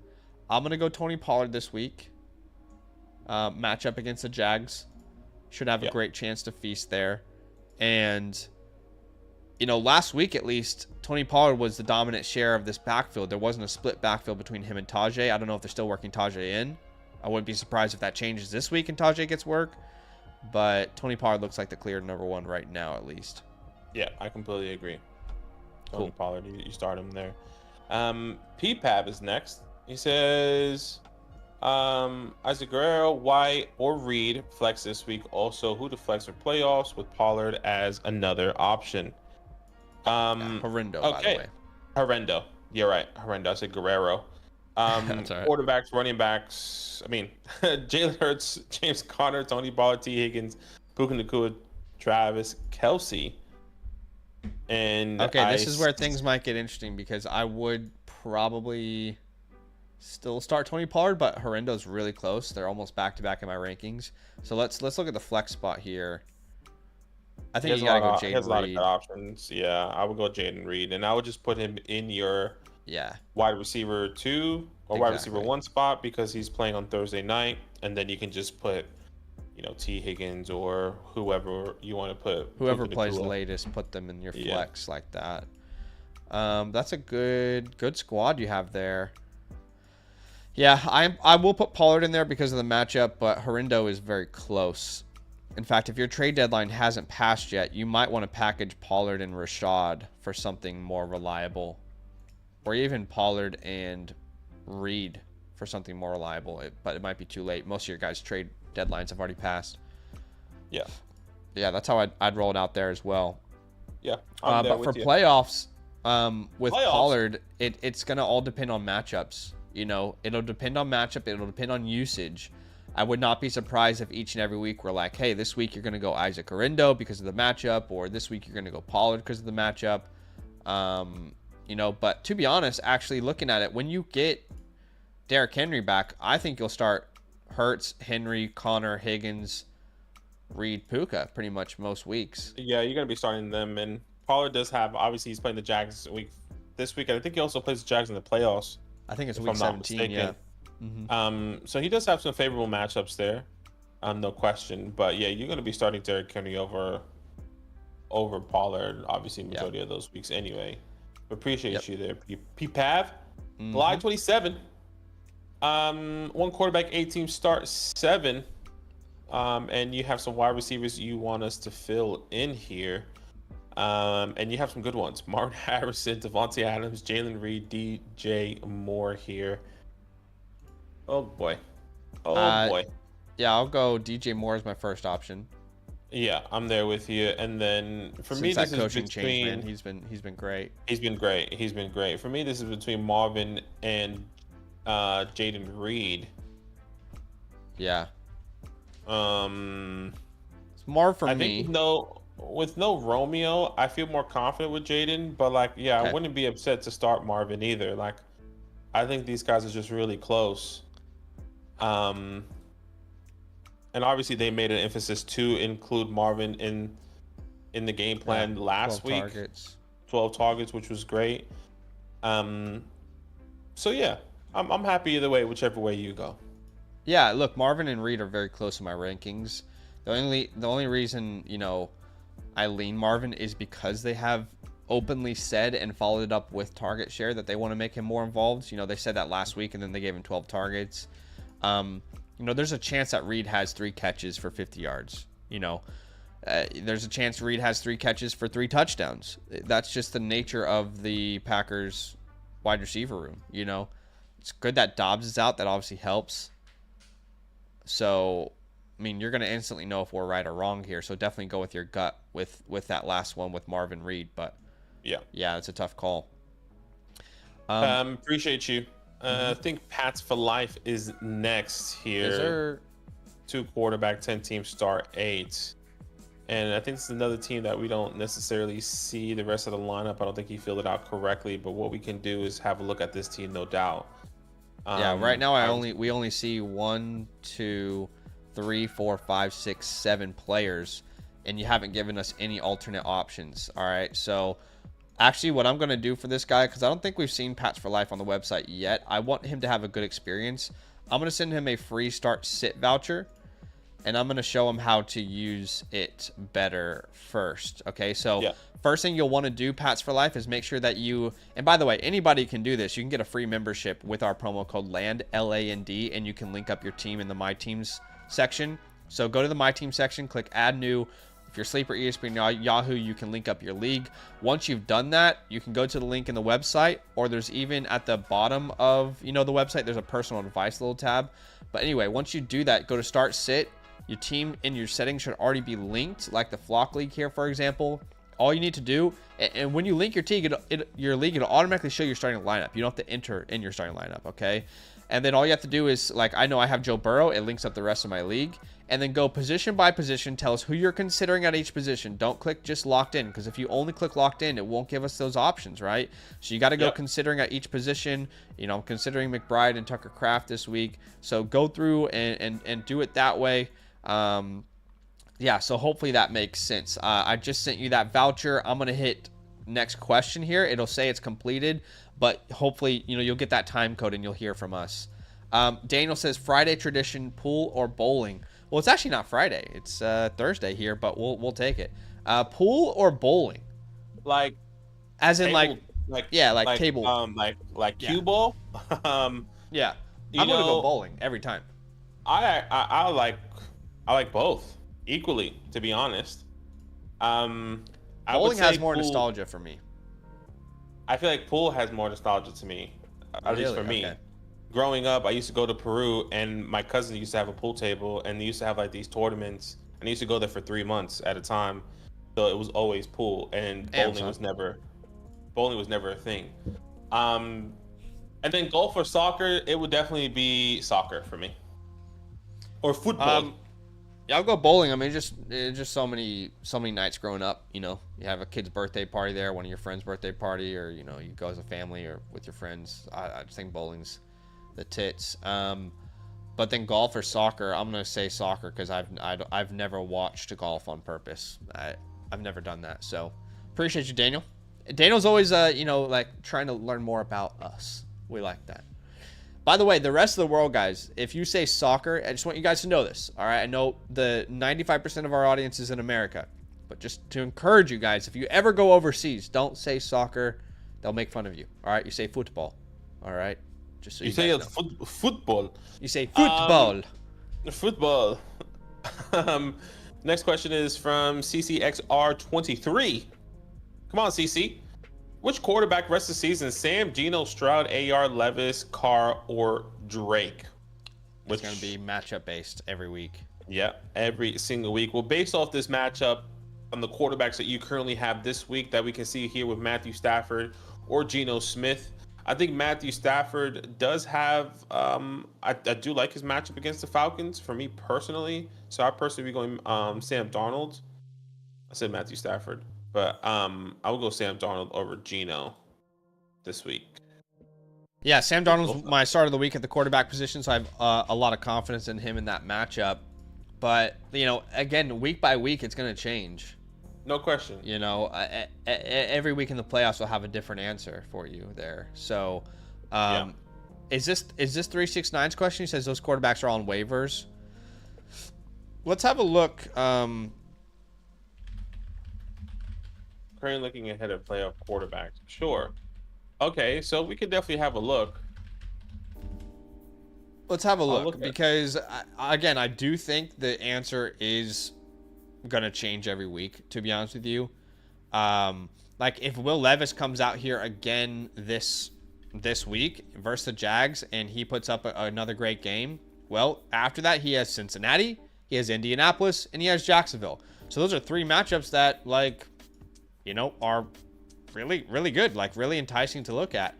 I'm going to go Tony Pollard this week. Matchup against the Jags. Should have a great chance to feast there. And, you know, last week at least, Tony Pollard was the dominant share of this backfield. There wasn't a split backfield between him and Tajay. I don't know if they're still working Tajay in. I wouldn't be surprised if that changes this week and Tajay gets work. But Tony Pollard looks like the clear number 1 right now, at least. Yeah, I completely agree. Tony Pollard, you start him there. PPAB is next. He says, Isaac Guerrero, White, or Reed flex this week. Also, who to flex for playoffs with Pollard as another option. Horrendo, by the way. Horrendo. You're right. Horrendo. I said Guerrero. That's all right. Quarterbacks, running backs. I mean, Jalen Hurts, James Conner, Tony Pollard, T. Higgins, Puka Nacua, Travis Kelce. And this is where things might get interesting, because I would probably still start Tony Pollard, but Horrendo's really close. They're almost back-to-back in my rankings. So let's look at the flex spot here. I think you gotta go Jaden Reed. He has a lot of good options. Yeah, I would go Jaden Reed, and I would just put him in your wide receiver 2 or wide receiver 1 spot, because he's playing on Thursday night, and then you can just put, you know, T. Higgins or whoever you want to put. Whoever plays latest, put them in your flex like that. That's a good squad you have there. Yeah, I will put Pollard in there because of the matchup, but Horrendo is very close. In fact, if your trade deadline hasn't passed yet, you might want to package Pollard and Rachaad for something more reliable. Or even Pollard and Reed for something more reliable, but it might be too late. Most of your guys' trade deadlines have already passed. Yeah, that's how I'd roll it out there as well. Yeah, but for playoffs, with Pollard, it's gonna all depend on matchups. You know, it'll depend on matchup. It'll depend on usage. I would not be surprised if each and every week we're like, hey, this week you're gonna go Isaac Horrendo because of the matchup, or this week you're gonna go Pollard because of the matchup. You know, but to be honest, actually looking at it, when you get Derrick Henry back, I think you'll start Hurts, Henry, Connor, Higgins, Reed, Puka pretty much most weeks. Yeah, you're going to be starting them. And Pollard does have, obviously, he's playing the Jags this week. And I think he also plays the Jags in the playoffs. I think it's week 17, yeah. Mm-hmm. So he does have some favorable matchups there. No question. But yeah, you're going to be starting Derrick Henry over over Pollard, obviously majority of those weeks anyway. Appreciate you there, Pav. July 27. One quarterback, 8 team start, 7. And you have some wide receivers you want us to fill in here. And you have some good ones. Martin Harrison, Devontae Adams, Jalen Reed, DJ Moore here. Oh boy. Boy. Yeah, I'll go DJ Moore as my first option. Yeah, I'm there with you. And then for me, this is between. Man, he's been great. He's been great. For me, this is between Marvin and Jaden Reed. Yeah. It's more for me. With no Romeo, I feel more confident with Jaden. But like, yeah, I wouldn't be upset to start Marvin either. Like, I think these guys are just really close. And obviously they made an emphasis to include Marvin in the game plan last week. 12 targets, which was great. So yeah, I'm happy either way, whichever way you go. Yeah, look, Marvin and Reed are very close in my rankings. The only reason, I lean Marvin is because they have openly said and followed it up with target share that they want to make him more involved. They said that last week and then they gave him 12 targets. There's a chance that Reed has 3 catches for 50 yards. There's a chance Reed has 3 catches for 3 touchdowns. That's just the nature of the Packers wide receiver room. It's good that Dobbs is out. That obviously helps. So, you're going to instantly know if we're right or wrong here. So definitely go with your gut with that last one with Marvin Reed. But yeah, it's a tough call. Appreciate you. I think Pats for Life is next here. Is there 2 quarterback, 10 team start, 8. And I think this is another team that we don't necessarily see the rest of the lineup. I don't think he filled it out correctly, but what we can do is have a look at this team, no doubt. Right now we only see 1, 2, 3, 4, 5, 6, 7 players, and you haven't given us any alternate options. All right, so actually, what I'm going to do for this guy, because I don't think we've seen Pats for Life on the website yet. I want him to have a good experience. I'm going to send him a free start sit voucher, and I'm going to show him how to use it better first. Okay, so first thing you'll want to do, Pats for Life, is make sure that you, and by the way, anybody can do this. You can get a free membership with our promo code LAND, LAND, and you can link up your team in the My Teams section. So go to the My Team section, click Add New. If you're Sleeper, ESPN, Yahoo, you can link up your league. Once you've done that, you can go to the link in the website, or there's even at the bottom of the website, there's a personal advice little tab. But anyway, once you do that, go to Start Sit. Your team in your settings should already be linked, like the Flock League here, for example. All you need to do, and when you link your league, it'll automatically show your starting lineup. You don't have to enter in your starting lineup, okay? And then all you have to do is, like, I know I have Joe Burrow. It links up the rest of my league. And then go position by position. Tell us who you're considering at each position. Don't click just locked in, because if you only click locked in, it won't give us those options, right? So you got to go considering at each position. I'm considering McBride and Tucker Kraft this week. So go through and do it that way. So hopefully that makes sense. I just sent you that voucher. I'm going to hit next question here. It'll say it's completed, but hopefully, you'll get that time code and you'll hear from us. Daniel says Friday tradition, pool or bowling. Well, it's actually not Friday. It's Thursday here, but we'll take it. Pool or bowling? Like, as in table, like table, like cue ball. Yeah, I'm gonna go bowling every time. I like both equally, to be honest. Bowling has more nostalgia for me. I feel like pool has more nostalgia to me, at least for me. Okay. Growing up, I used to go to Peru, and my cousin used to have a pool table, and they used to have like these tournaments, and I used to go there for 3 months at a time. So it was always pool, and bowling was never a thing. And then golf or soccer, it would definitely be soccer for me, or football. Yeah, I'll go bowling. I mean, it's just so many nights growing up. You have a kid's birthday party there, one of your friends' birthday party, or you go as a family or with your friends. I just think bowling's the tits. But then golf or soccer, I'm gonna say soccer because I've never watched golf on purpose. I've never done that. So appreciate you, Daniel. Daniel's always like trying to learn more about us. We like that. By the way, the rest of the world, guys, if you say soccer, I just want you guys to know this. All right, I know the 95% of our audience is in America. But just to encourage you guys, if you ever go overseas, don't say soccer. They'll make fun of you. All right, you say football. All right, just so You you say guys know. football. You say football. Football. Next question is from CCXR23. Come on, CC. Which quarterback rest of the season? Sam, Geno, Stroud, AR, Levis, Carr, or Drake? It's going to be matchup based every week. Yeah, every single week. Well, based off this matchup on the quarterbacks that you currently have this week that we can see here with Matthew Stafford or Geno Smith, I think Matthew Stafford does have, I do like his matchup against the Falcons for me personally. So I personally be going Sam Darnold. I said Matthew Stafford, but I will go Sam Darnold over Geno this week. Yeah, Sam Darnold's my start of the week at the quarterback position, so I have a lot of confidence in him in that matchup. But, you know, again, week by week, it's going to change. No question. You know, every week in the playoffs will have a different answer for you there. So, is this 369's question? He says those quarterbacks are on waivers. Let's have a look. Currently looking ahead of playoff quarterbacks. Sure. Okay, so we can definitely have a look. Let's have a look because, again, I do think the answer is going to change every week, to be honest with you. Like, if Will Levis comes out here again this week versus the Jags and he puts up another great game, well, after that, he has Cincinnati, he has Indianapolis, and he has Jacksonville. So those are three matchups that, like, you know, are really, really good, like really enticing to look at.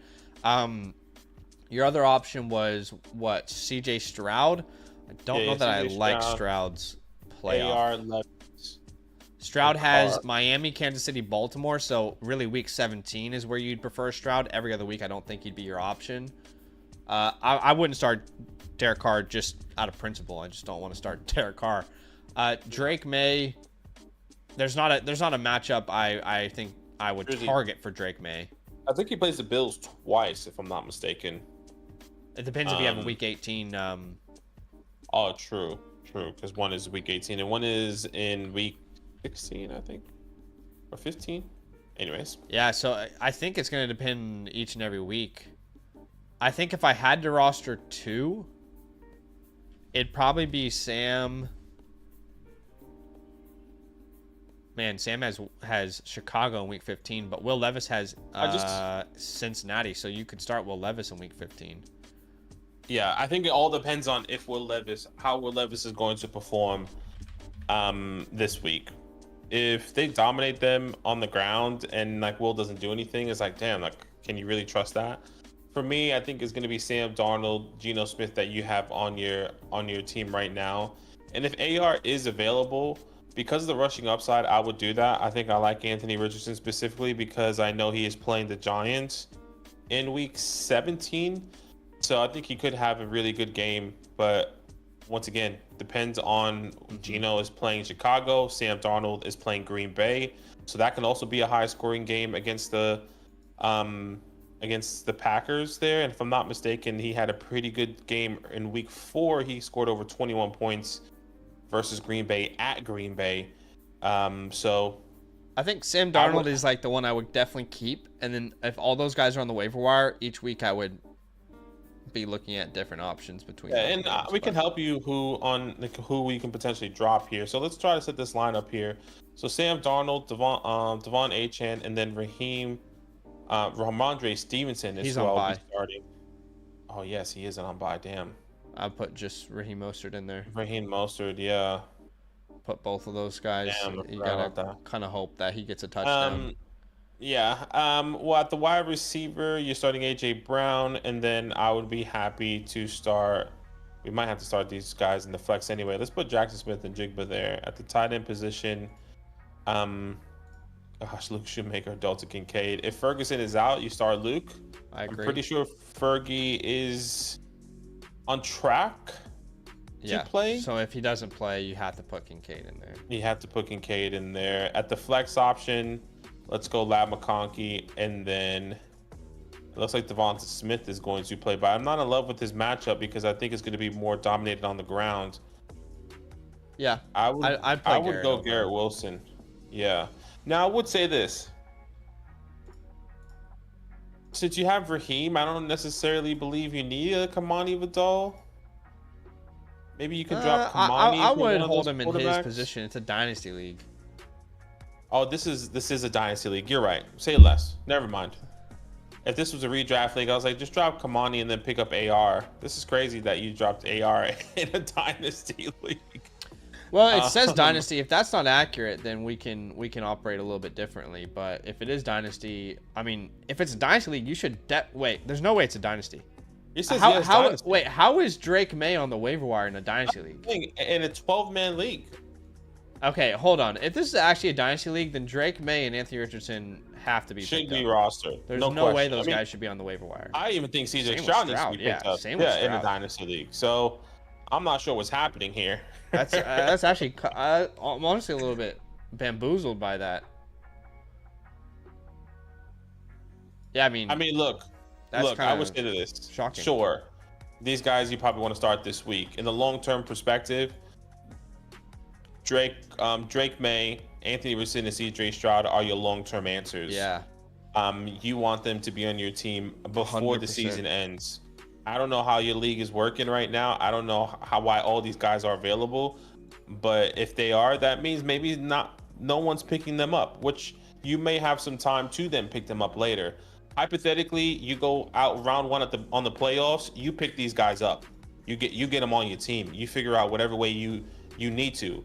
Your other option was what? CJ Stroud? I don't know that I like Stroud's playoff. Stroud has Miami, Kansas City, Baltimore, so really week 17 is where you'd prefer Stroud. Every other week, I don't think he'd be your option. I wouldn't start Derek Carr just out of principle. I just don't want to start Derek Carr. Drake May, there's not a matchup I think I would target for Drake May. I think he plays the Bills twice, if I'm not mistaken. It depends if you have a week 18. Oh, true, because one is week 18 and one is in week 16, I think, or 15. Anyways. Yeah, so I think it's going to depend each and every week. I think if I had to roster two, it'd probably be Sam. Man, Sam has Chicago in week 15, but Will Levis has Cincinnati, so you could start Will Levis in week 15. Yeah, I think it all depends on how Will Levis is going to perform this week. If they dominate them on the ground and like Will doesn't do anything, it's like, damn, like, can you really trust that? For me, I think it's going to be Sam Darnold, Geno Smith that you have on your team right now. And if AR is available, because of the rushing upside, I would do that. I think I like Anthony Richardson specifically because I know he is playing the Giants in week 17. So I think he could have a really good game. But once again, depends on Geno is playing Chicago. Sam Darnold is playing Green Bay. So that can also be a high scoring game against the Packers there. And if I'm not mistaken, he had a pretty good game in week 4. He scored over 21 points versus Green Bay at Green Bay. So I think Sam Darnold is like the one I would definitely keep. And then if all those guys are on the waiver wire, each week I would be looking at different options between. Yeah, and we can help you who we can potentially drop here. So let's try to set this lineup here. So Sam Darnold, Devon Achane, and then Ramondre Stevenson is who I'll be starting. Oh yes, he is on bye. Damn. I'll put just Raheem Mostert in there. Raheem Mostert, yeah. Put both of those guys. Damn, you gotta kind of hope that he gets a touchdown. Yeah. Well, at the wide receiver, you're starting AJ Brown, and then I would be happy to start. We might have to start these guys in the flex anyway. Let's put Jackson Smith and Jigba there at the tight end position. Luke Shoemaker, Dalton Kincaid. If Ferguson is out, you start Luke. I agree. I'm pretty sure Fergie is on track to play. So if he doesn't play, you have to put Kincaid in there. You have to put Kincaid in there. At the flex option, let's go Lab McConkey, and then it looks like Devonta Smith is going to play. But I'm not in love with his matchup because I think it's going to be more dominated on the ground. Yeah, I would go Garrett Wilson. Yeah. Now I would say this. Since you have Raheem, I don't necessarily believe you need a Kamani Vidal. Maybe you could drop I Kamani for would one of hold those him in his quarterbacks. position. It's a dynasty league. Oh, this is a dynasty league. You're right. Say less. Never mind. If this was a redraft league, I was like, just drop Kamani and then pick up AR. This is crazy that you dropped AR in a dynasty league. Well, it says Um, dynasty. If that's not accurate, then we can operate a little bit differently. But if it is dynasty, I mean, if it's a dynasty league, you should wait. There's no way it's a dynasty. It says How yes, how dynasty. wait? How is Drake May on the waiver wire in a dynasty league? In a 12-man league. Okay, hold on. If this is actually a dynasty league, then Drake May and Anthony Richardson have to be Should picked be up. rostered. There's no no way question. those I mean, guys should be on the waiver wire. I even think Same CJ with Stroud needs to Stroud, be picked yeah. up. Same with In a Stroud. dynasty league. So I'm not sure what's happening here. That's actually I'm honestly a little bit bamboozled by that. Yeah, I mean, look, that's I would kinda say this. shocking. Sure, these guys you probably want to start this week. In the long-term perspective, Drake May, Anthony Richardson, and CJ Stroud are your long-term answers. Yeah. You want them to be on your team before the 100%. season ends. I don't know how your league is working right now. I don't know why all these guys are available, but if they are, that means maybe no one's picking them up, which you may have some time to then pick them up later. Hypothetically, you go out round one on the playoffs, you pick these guys up. You get them on your team. You figure out whatever way you need to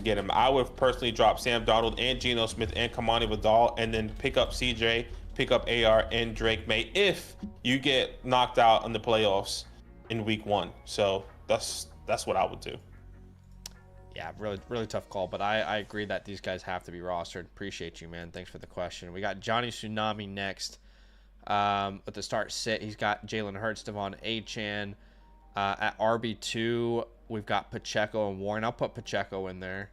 get him. I would personally drop Sam Darnold and Geno Smith and Kamani Vidal, and then pick up CJ, pick up AR and Drake May if you get knocked out in the playoffs in week 1. So that's what I would do. Yeah, really, really tough call, but I agree that these guys have to be rostered. Appreciate you, man. Thanks for the question. We got Johnny Tsunami next. With the start sit, he's got Jalen Hurts, Devon Achane. At RB2, we've got Pacheco and Warren. I'll put Pacheco in there.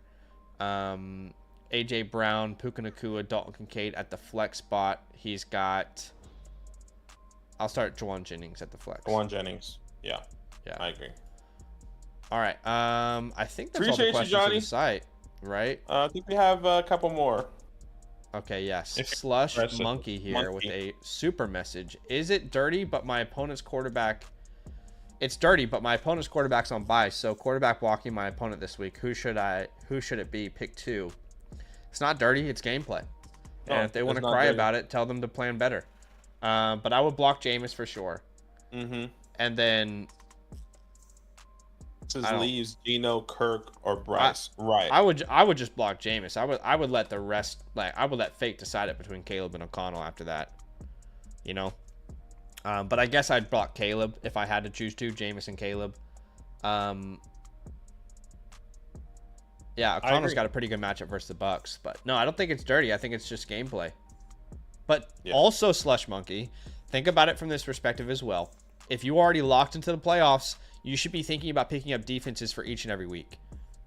AJ Brown, Puka Nacua, Dalton Kincaid at the flex spot. He's got. I'll start Juwan Jennings at the flex. Juwan Jennings. Yeah, Yeah. I agree. All right. I think that's all Appreciate the you, questions Johnny. for the site, right? I think we have a couple more. Okay, yes. If- Slush Press it. Monkey here Monkey. with a super message. Is it dirty, but my opponent's quarterback... It's dirty, but my opponent's quarterback's on bye, so quarterback blocking my opponent this week. Who should it be? Pick 2. It's not dirty, it's gameplay. No, And if they want to it's not cry dirty. about it, tell them to plan better. But I would block Jameis for sure. Mm-hmm. And then This I don't- leaves Geno, Kirk, or Bryce. Right. I would just block Jameis. I would let the rest, like, I would let fate decide it between Caleb and O'Connell after that. You know? But I guess I'd block Caleb if I had to choose to. Jameis and Caleb. Yeah, O'Connell's agree. got a pretty good matchup versus the Bucks. But no, I don't think it's dirty. I think it's just gameplay. But Yeah. also, Slush Monkey, think about it from this perspective as well. If you already locked into the playoffs, you should be thinking about picking up defenses for each and every week.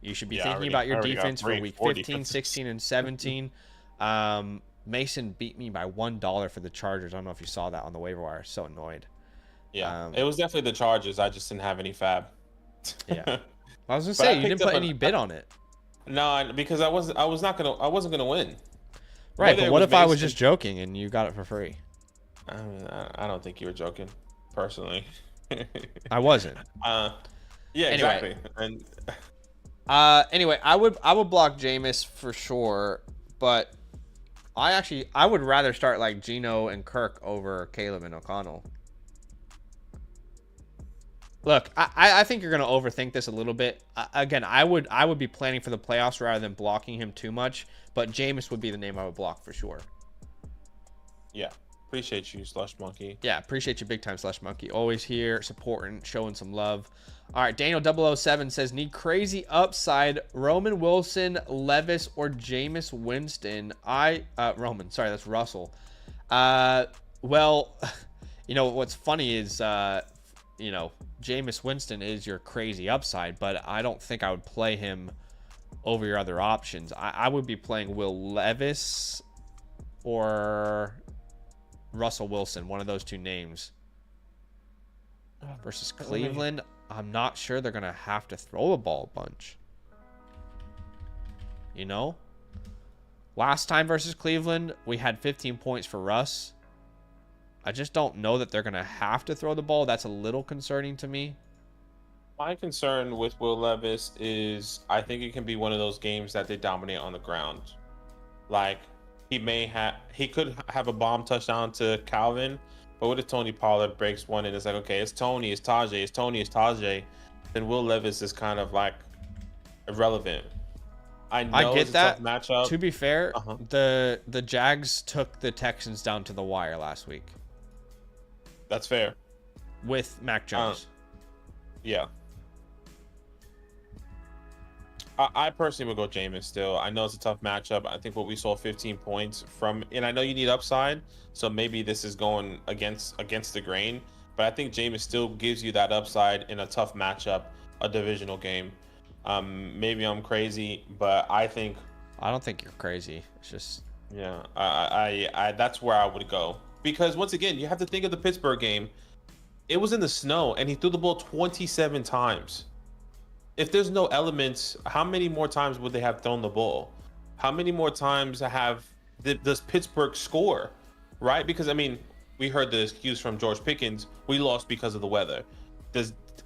You should be Yeah, I thinking already- about your I already got defense for 3, week 4 15, defenses. 16, and 17. Mason beat me by $1 for the Chargers. I don't know if you saw that on the waiver wire. So annoyed. Yeah, Um, it was definitely the Chargers. I just didn't have any fab. Yeah. I was gonna But say I you picked didn't up put an- any bid on it. No, because I wasn't gonna win. Right, Whether but it what was if I was Mason- just joking and you got it for free? I mean, I don't think you were joking, personally. I wasn't. Yeah, Anyway. exactly. And Anyway, I would block Jameis for sure, but I would rather start like Geno and Kirk over Caleb and O'Connell. Look, I think you're gonna overthink this a little bit. Again, I would be planning for the playoffs rather than blocking him too much, but Jameis would be the name I would block for sure. yeah, appreciate you, Slush Monkey. Yeah, appreciate you big time, Slush Monkey. Always here, supporting, showing some love. All right, Daniel007 says, need crazy upside, Roman Wilson, Levis, or Jameis Winston. Roman, sorry, that's Russell. Well, you know, what's funny is, you know, Jameis Winston is your crazy upside, but I don't think I would play him over your other options. I would be playing Will Levis or Russell Wilson, one of those two names. Versus Cleveland, I'm not sure they're going to have to throw the ball a bunch. You know? Last time versus Cleveland, we had 15 points for Russ. I just don't know that they're going to have to throw the ball. That's a little concerning to me. My concern with Will Levis is I think it can be one of those games that they dominate on the ground. Like he could have a bomb touchdown to Calvin, but what if Tony Pollard breaks one and it's like, okay, it's Tony, it's Tajay, it's Tony, it's Tajay, then Will Levis is kind of like irrelevant. I know get it's a that. tough matchup. To be fair, the Jags took the Texans down to the wire last week That's fair. with Mac Jones. Yeah. I personally would go Jameis still. I know it's a tough matchup. I think what we saw 15 points from, and I know you need upside, so maybe this is going against the grain, but I think Jameis still gives you that upside in a tough matchup, a divisional game. Maybe I'm crazy, but I don't think you're crazy. It's just yeah, I that's where I would go, because once again, you have to think of the Pittsburgh game. It was in the snow, and he threw the ball 27 times. If there's no elements, how many more times would they have thrown the ball? How many more times does Pittsburgh score, right? Because, I mean, we heard the excuse from George Pickens, we lost because of the weather.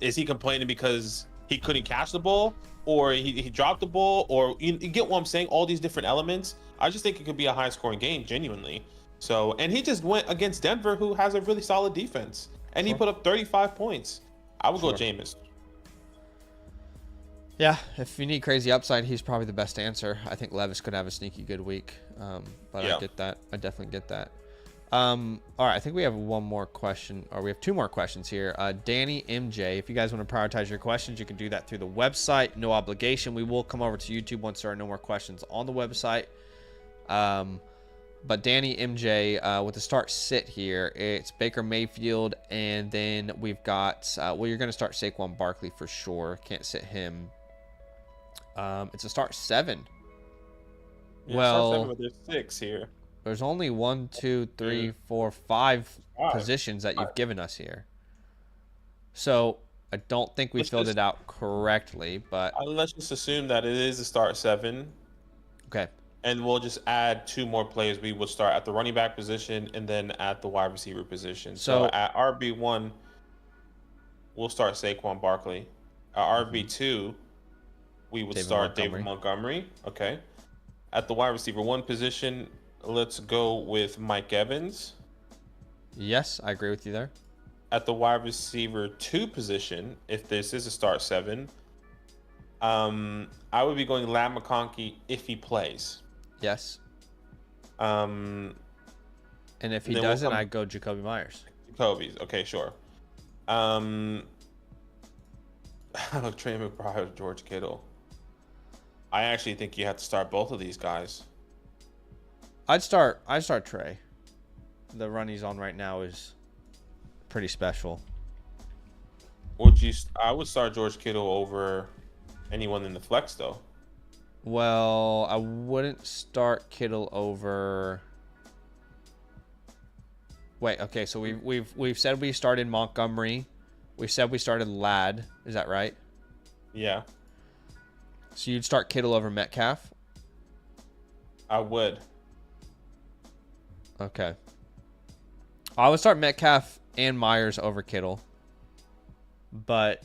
Is he complaining because he couldn't catch the ball, or he dropped the ball, or you get what I'm saying? All these different elements. I just think it could be a high-scoring game, genuinely. So, and he just went against Denver, who has a really solid defense, and he put up 35 points. I would go Jameis. yeah. If you need crazy upside, he's probably the best answer. I think Levis could have a sneaky good week, but Yeah. I get that. I definitely get that. All right, I think we have one more question, or we have two more questions here. Danny MJ, if you guys want to prioritize your questions, you can do that through the website. No obligation. We will come over to YouTube once there are no more questions on the website. But Danny MJ, with the start sit here, it's Baker Mayfield, and then we've got, you're going to start Saquon Barkley for sure. Can't sit him. It's a start 7. Yeah, well, start 7, but there's 6 here. There's only 1, 2, 3, 4, 5 positions that you've given us here. So I don't think we filled it out correctly, but Let's just assume that it is a start 7. Okay. And we'll just add 2 more players. We will start at the running back position and then at the wide receiver position. So at RB1, we'll start Saquon Barkley. At RB2, we would start David Montgomery. Okay. At the wide receiver 1 position, let's go with Mike Evans. Yes, I agree with you there. At the wide receiver 2 position, if this is a start 7, I would be going Lam McConkey if he plays. Yes. And if he then doesn't, I'd go Jacoby Myers. Jacoby's. Okay, sure. Trey McBride or George Kittle. I actually think you have to start both of these guys. I'd start Trey. The run he's on right now is pretty special. I would start George Kittle over anyone in the flex though. Well, I wouldn't start Kittle over. Wait, okay, so we've said we started Montgomery. We said we started Ladd. Is that right? Yeah. So you'd start Kittle over Metcalf? I would. Okay. I would start Metcalf and Myers over Kittle. But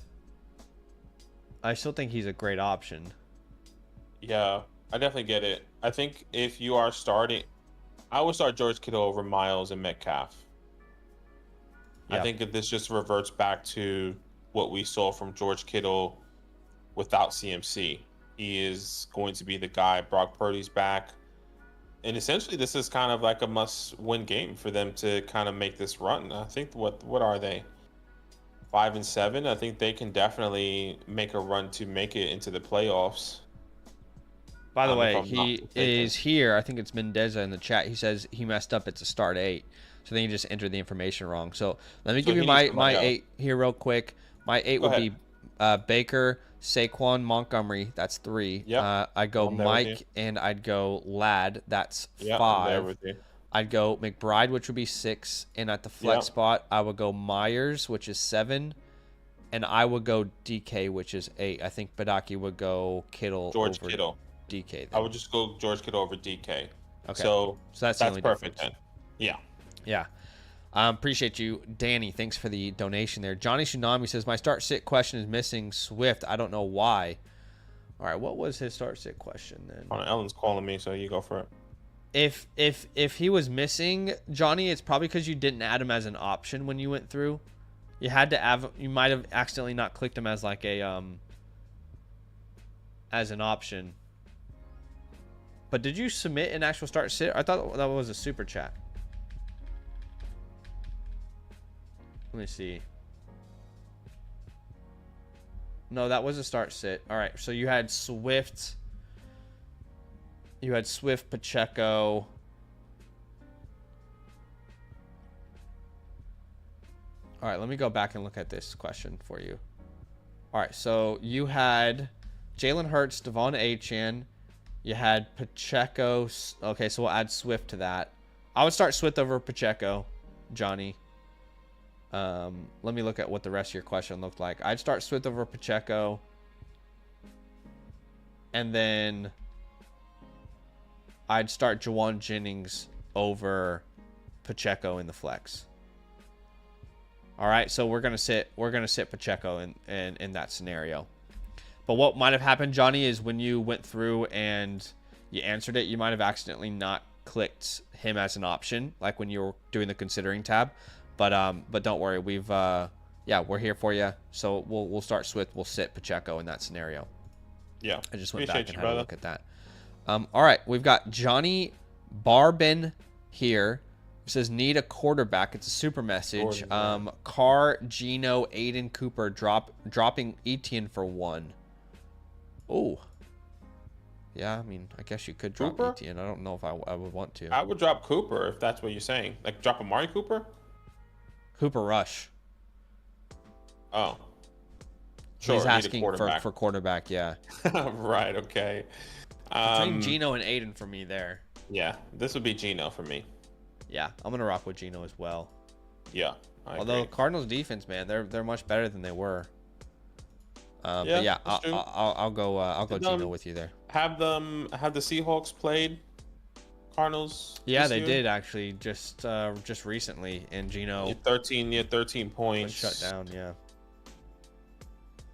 I still think he's a great option. Yeah, I definitely get it. I think if you are starting, I would start George Kittle over Miles and Metcalf. Yeah. I think that this just reverts back to what we saw from George Kittle without CMC. He is going to be the guy. Brock Purdy's back. And essentially, this is kind of like a must-win game for them to kind of make this run. I think, what are they? 5-7? I think they can definitely make a run to make it into the playoffs. By the way, he is here. I think it's Mendeza in the chat. He says he messed up. It's a start 8. So then he just entered the information wrong. So let me give you my 8 here real quick. My 8 would be Baker, Saquon, Montgomery. That's 3. Yep. I'd go Mike and I'd go Ladd. That's 5. I'd go McBride, which would be 6. And at the flex spot, I would go Myers, which is 7. And I would go DK, which is 8. I think Badaki would go Kittle. George Kittle. DK then? I would just go George Kittle over DK. Okay. So that's the only perfect difference. then. Yeah. Yeah. Appreciate you, Danny. Thanks for the donation there. Johnny Tsunami says, my start sit question is missing Swift. I don't know why. All right, what was his start sit question then? Hold on, Ellen's calling me, so you go for it. If he was missing, Johnny, it's probably because you didn't add him as an option when you went through. You had to have. You might have accidentally not clicked him as like a as an option. But did you submit an actual start sit? I thought that was a super chat. Let me see. No, that was a start sit. All right, so you had Swift. You had Swift, Pacheco. All right, let me go back and look at this question for you. All right, so you had Jalen Hurts, Devon Achane. You had Pacheco. Okay, so we'll add Swift to that. I would start Swift over Pacheco, Johnny. Let me look at what the rest of your question looked like. I'd start Swift over Pacheco. And then I'd start Juwan Jennings over Pacheco in the flex. All right, so we're gonna sit Pacheco in that scenario. But what might have happened, Johnny, is when you went through and you answered it, you might have accidentally not clicked him as an option, like when you were doing the considering tab. But don't worry, we're here for you. So we'll start Swift. We'll sit Pacheco in that scenario. Yeah. I just went Appreciate back and you, had a look at that. All right, we've got Johnny Barbin here. It says need a quarterback. It's a super message. Carr, Geno, Aiden Cooper dropping Etienne for 1. Oh. Yeah, I mean, I guess you could drop Cooper? Etienne. I don't know if I would want to. I would drop Cooper if that's what you're saying. Like drop Amari Cooper? Cooper Rush. Oh. Sure, He's asking quarterback. for quarterback, yeah. Right, okay. Between Geno and Aiden for me there. Yeah, this would be Geno for me. Yeah, I'm going to rock with Geno as well. Yeah. Although Cardinals defense, man, they're much better than they were. But yeah, I'll go Geno with you there. Have the Seahawks played Cardinals? Yeah, they did actually just recently, and Geno 13 points. shut down. Yeah.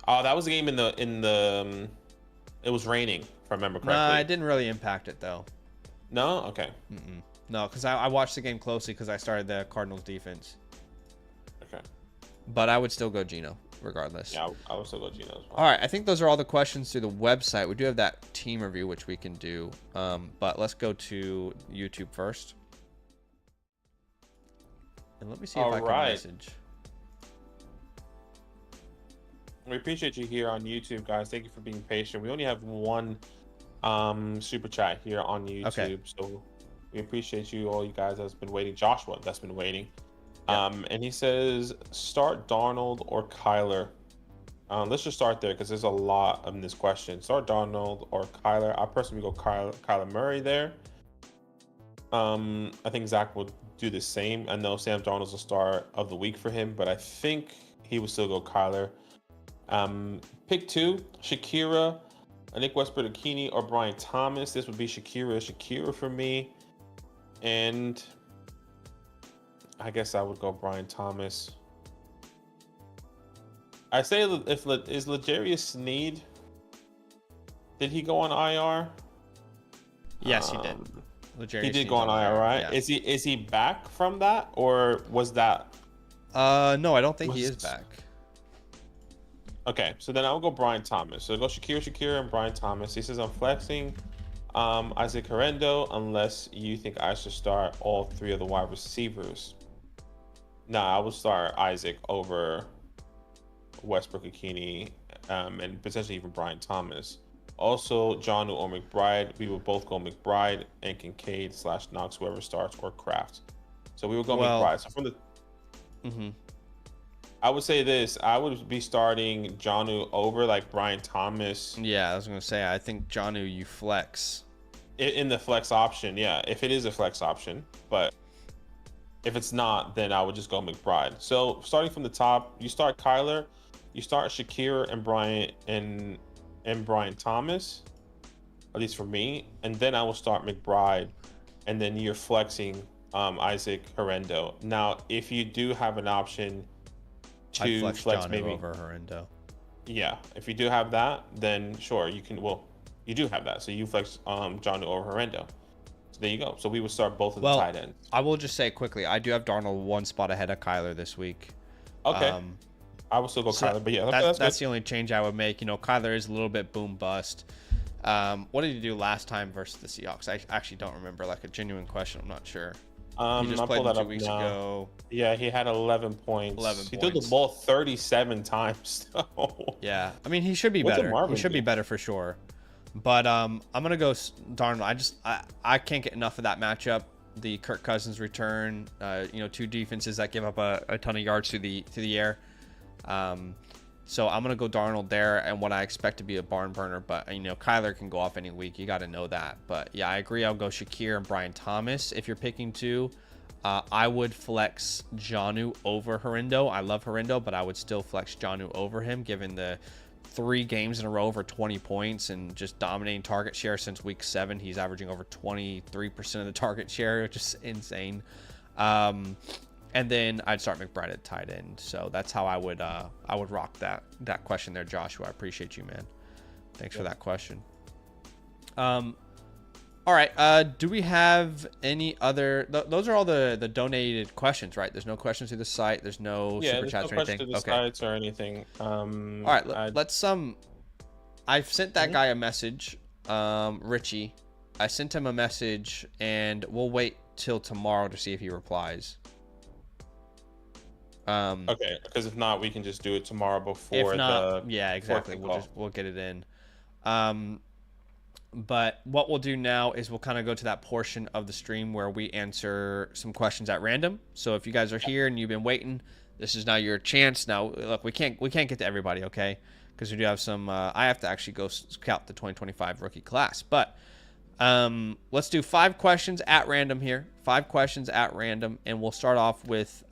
Oh, that was a game in the. It was raining, if I remember correctly. Nah, it didn't really impact it though. No, okay. No, because I watched the game closely because I started the Cardinals defense. Okay. But I would still go Geno regardless. Yeah, I would still go Geno as well. All right, I think those are all the questions through the website. We do have that team review, which we can do. But let's go to YouTube first. And let me see if I can message. We appreciate you here on YouTube, guys. Thank you for being patient. We only have one super chat here on YouTube. Okay. So we appreciate you, all you guys that's been waiting. Joshua, that's been waiting. Yep. And he says, start Darnold or Kyler. Let's just start there because there's a lot in this question. Start Darnold or Kyler. I personally go Kyler Murray there. I think Zach will do the same. I know Sam Darnold's the start of the week for him, but I think he would still go Kyler. Pick 2, Shakira, Nick Westbrook-Ikini, or Brian Thomas. This would be Shakira for me. And I guess I would go Brian Thomas. I say is L'Jarius Sneed? Did he go on IR? Yes, he did. He did go on IR, right? Yeah. Is he back from that, or was that? No, I don't think he is back. Okay, so then I'll go Brian Thomas. So go Shakira, and Brian Thomas. He says I'm flexing Isaac Herendo unless you think I should start all 3 of the wide receivers. Nah, I would start Isaac over Westbrook-Ikini, and potentially even Brian Thomas. Also, Jonnu or McBride. We will both go McBride and Kincaid / Knox, whoever starts, or Kraft. So we will go McBride. So from the I would say this. I would be starting Jonnu over like Brian Thomas. Yeah, I was going to say, I think Jonnu, you flex. In the flex option, yeah. If it is a flex option. But if it's not, then I would just go McBride. So starting from the top, you start Kyler. You start Shakira and Brian Thomas. at least for me. And then I will start McBride, and then you're flexing Isaac Horrendo. Now, if you do have an option I'd to flex flex John maybe, over Horrendo. yeah, if you do have that, then sure, you can. Well, you do have that, so you flex John over Horrendo. So there you go. So we would start both of the Well, tight ends. I will just say quickly, I do have Darnold one spot ahead of Kyler this week. Okay. Um, I will still go so Kyler, but yeah, okay, that's that's good. the only change I would make. You know, Kyler is a little bit boom bust. What did he do last time versus the Seahawks? I actually don't remember. Like a genuine question. I'm not sure. He just I'll played pull them that 2 up weeks now. ago. Yeah, he had 11 points. 11 He threw the points. ball 37 times. Yeah, I mean he should be What did better. He Marvin should be do? better for sure. But I'm gonna go Darnold. I can't get enough of that matchup. The Kirk Cousins return. You know, two defenses that give up a ton of yards through the air. So I'm gonna go Darnold there, and what I expect to be a barn burner. But you know, Kyler can go off any week. You got to know that. But yeah, I agree. I'll go Shakir and Brian Thomas if you're picking two. I would flex Jonnu over Horrendo. I love Horrendo, but I would still flex Jonnu over him, given the 3 games in a row over 20 points and just dominating target share since week 7. He's averaging over 23% of the target share, which is insane. And then I'd start McBride at tight end. So that's how I would rock that question there, Joshua. I appreciate you, man. Thanks for that question. All right. Do we have any other? Those are all the donated questions, right? There's no questions through the site. There's no super There's chats no or question anything. to the sites or anything. All right. Let's I've sent that guy a message, Richie. I sent him a message, and we'll wait till tomorrow to see if he replies. Okay, because if not, we can just do it tomorrow before If not, the. yeah, exactly. We'll get it in. But what we'll do now is we'll kind of go to that portion of the stream where we answer some questions at random. So if you guys are here and you've been waiting, this is now your chance. Now, look, we can't get to everybody, okay? Because we do have some. I have to actually go scout the 2025 rookie class, but let's do 5 questions at random here. 5 questions at random, and we'll start off with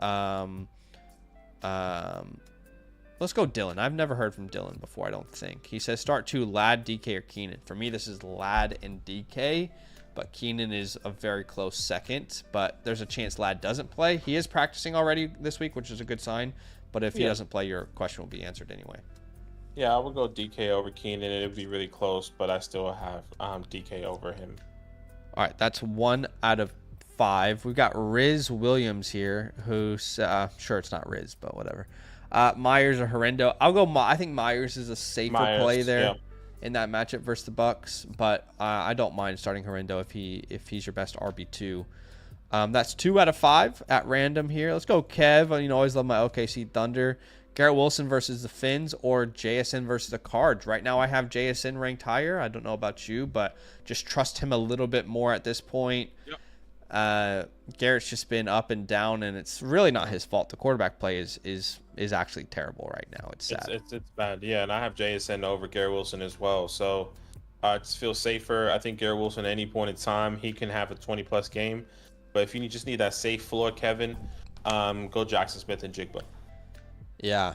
let's go Dylan. I've never heard from Dylan before, I don't think. He says start 2, Lad, DK, or Keenan. For me, this is Lad and DK, but Keenan is a very close second. But there's a chance Lad doesn't play. He is practicing already this week, which is a good sign. But if he doesn't play, your question will be answered anyway. Yeah, I would go DK over Keenan. It would be really close, but I still have DK over him. All right, that's 1 out of 5. We've got Riz Williams here, who's sure it's not Riz, but whatever. Myers or Horrendo. I'll go. I think Myers is a safer play there in that matchup versus the Bucks, but I don't mind starting Horrendo if he's your best RB2. That's 2 out of 5 at random here. Let's go Kev. You know, always love my OKC Thunder. Garrett Wilson versus the Finns or JSN versus the Cards. Right now I have JSN ranked higher. I don't know about you, but just trust him a little bit more at this point. Yep. Garrett's just been up and down, and it's really not his fault. The quarterback play is actually terrible right now. It's sad. It's bad. Yeah, and I have JSN over Garrett Wilson as well. So I just feel safer. I think Garrett Wilson at any point in time, he can have a 20-plus game. But if you just need that safe floor, Kevin, go Jackson Smith and Jigba. Yeah.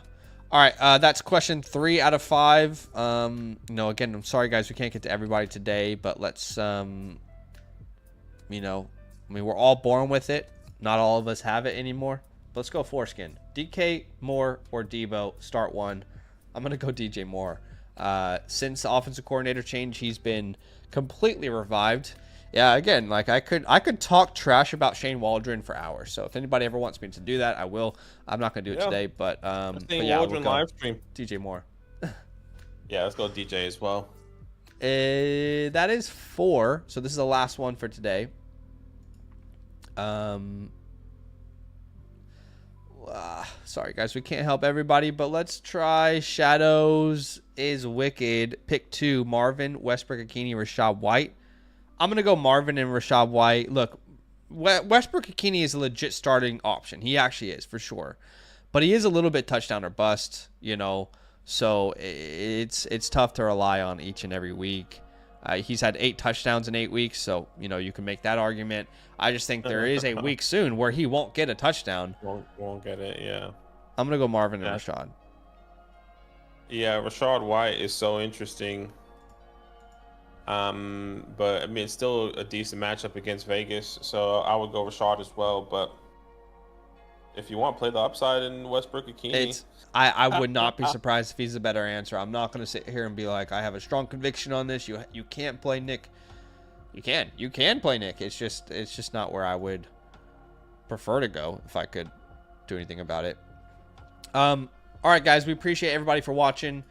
All right. That's question 3 out of 5. You know, again, I'm sorry, guys. We can't get to everybody today, but let's, you know, I mean, we're all born with it. Not all of us have it anymore. But let's go foreskin. DK Moore or Debo, start 1. I'm going to go DJ Moore. Since the offensive coordinator change, he's been completely revived. Yeah, again, like I could talk trash about Shane Waldron for hours. So if anybody ever wants me to do that, I will. I'm not going to do it today, but yeah, Waldron live stream. DJ Moore. Yeah, let's go DJ as well. That is 4. So this is the last one for today. Sorry guys, we can't help everybody, but let's try Shadows is Wicked. Pick 2, Marvin, Westbrook-Ikhine, Rachaad White. I'm gonna go Marvin and Rachaad White. Look, Westbrook-Ikhine is a legit starting option. He actually is for sure, but he is a little bit touchdown or bust, you know. So it's tough to rely on each and every week. He's had 8 touchdowns in 8 weeks, so you know you can make that argument. I just think there is a week soon where he won't get a touchdown. Won't get it. Yeah. I'm gonna go Marvin and Rachaad. Yeah, Rachaad White is so interesting. But I mean, it's still a decent matchup against Vegas, so I would go Rashard as well. But if you want, play the upside in Westbrook Akini. I would not be surprised if he's a better answer. I'm not going to sit here and be like, I have a strong conviction on this. You can't play Nick. You can play Nick. It's just not where I would prefer to go if I could do anything about it. All right, guys, we appreciate everybody for watching.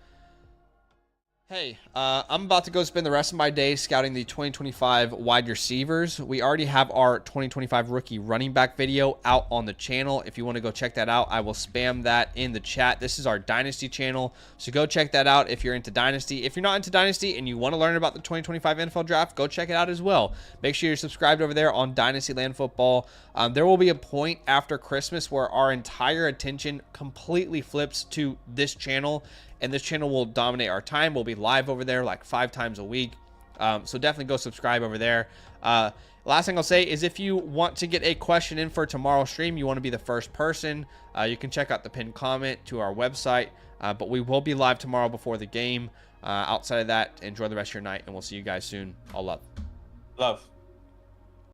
Hey, I'm about to go spend the rest of my day scouting the 2025 wide receivers. We already have our 2025 rookie running back video out on the channel. If you want to go check that out, I will spam that in the chat. This is our Dynasty channel, so go check that out if you're into Dynasty. If you're not into Dynasty and you want to learn about the 2025 NFL Draft, go check it out as well. Make sure you're subscribed over there on Dynasty Land Football. There will be a point after Christmas where our entire attention completely flips to this channel, and this channel will dominate our time. We'll be live over there like 5 times a week. So definitely go subscribe over there. Last thing I'll say is if you want to get a question in for tomorrow's stream, you want to be the first person, you can check out the pinned comment to our website. But we will be live tomorrow before the game. Outside of that, enjoy the rest of your night, and we'll see you guys soon. All love. Love.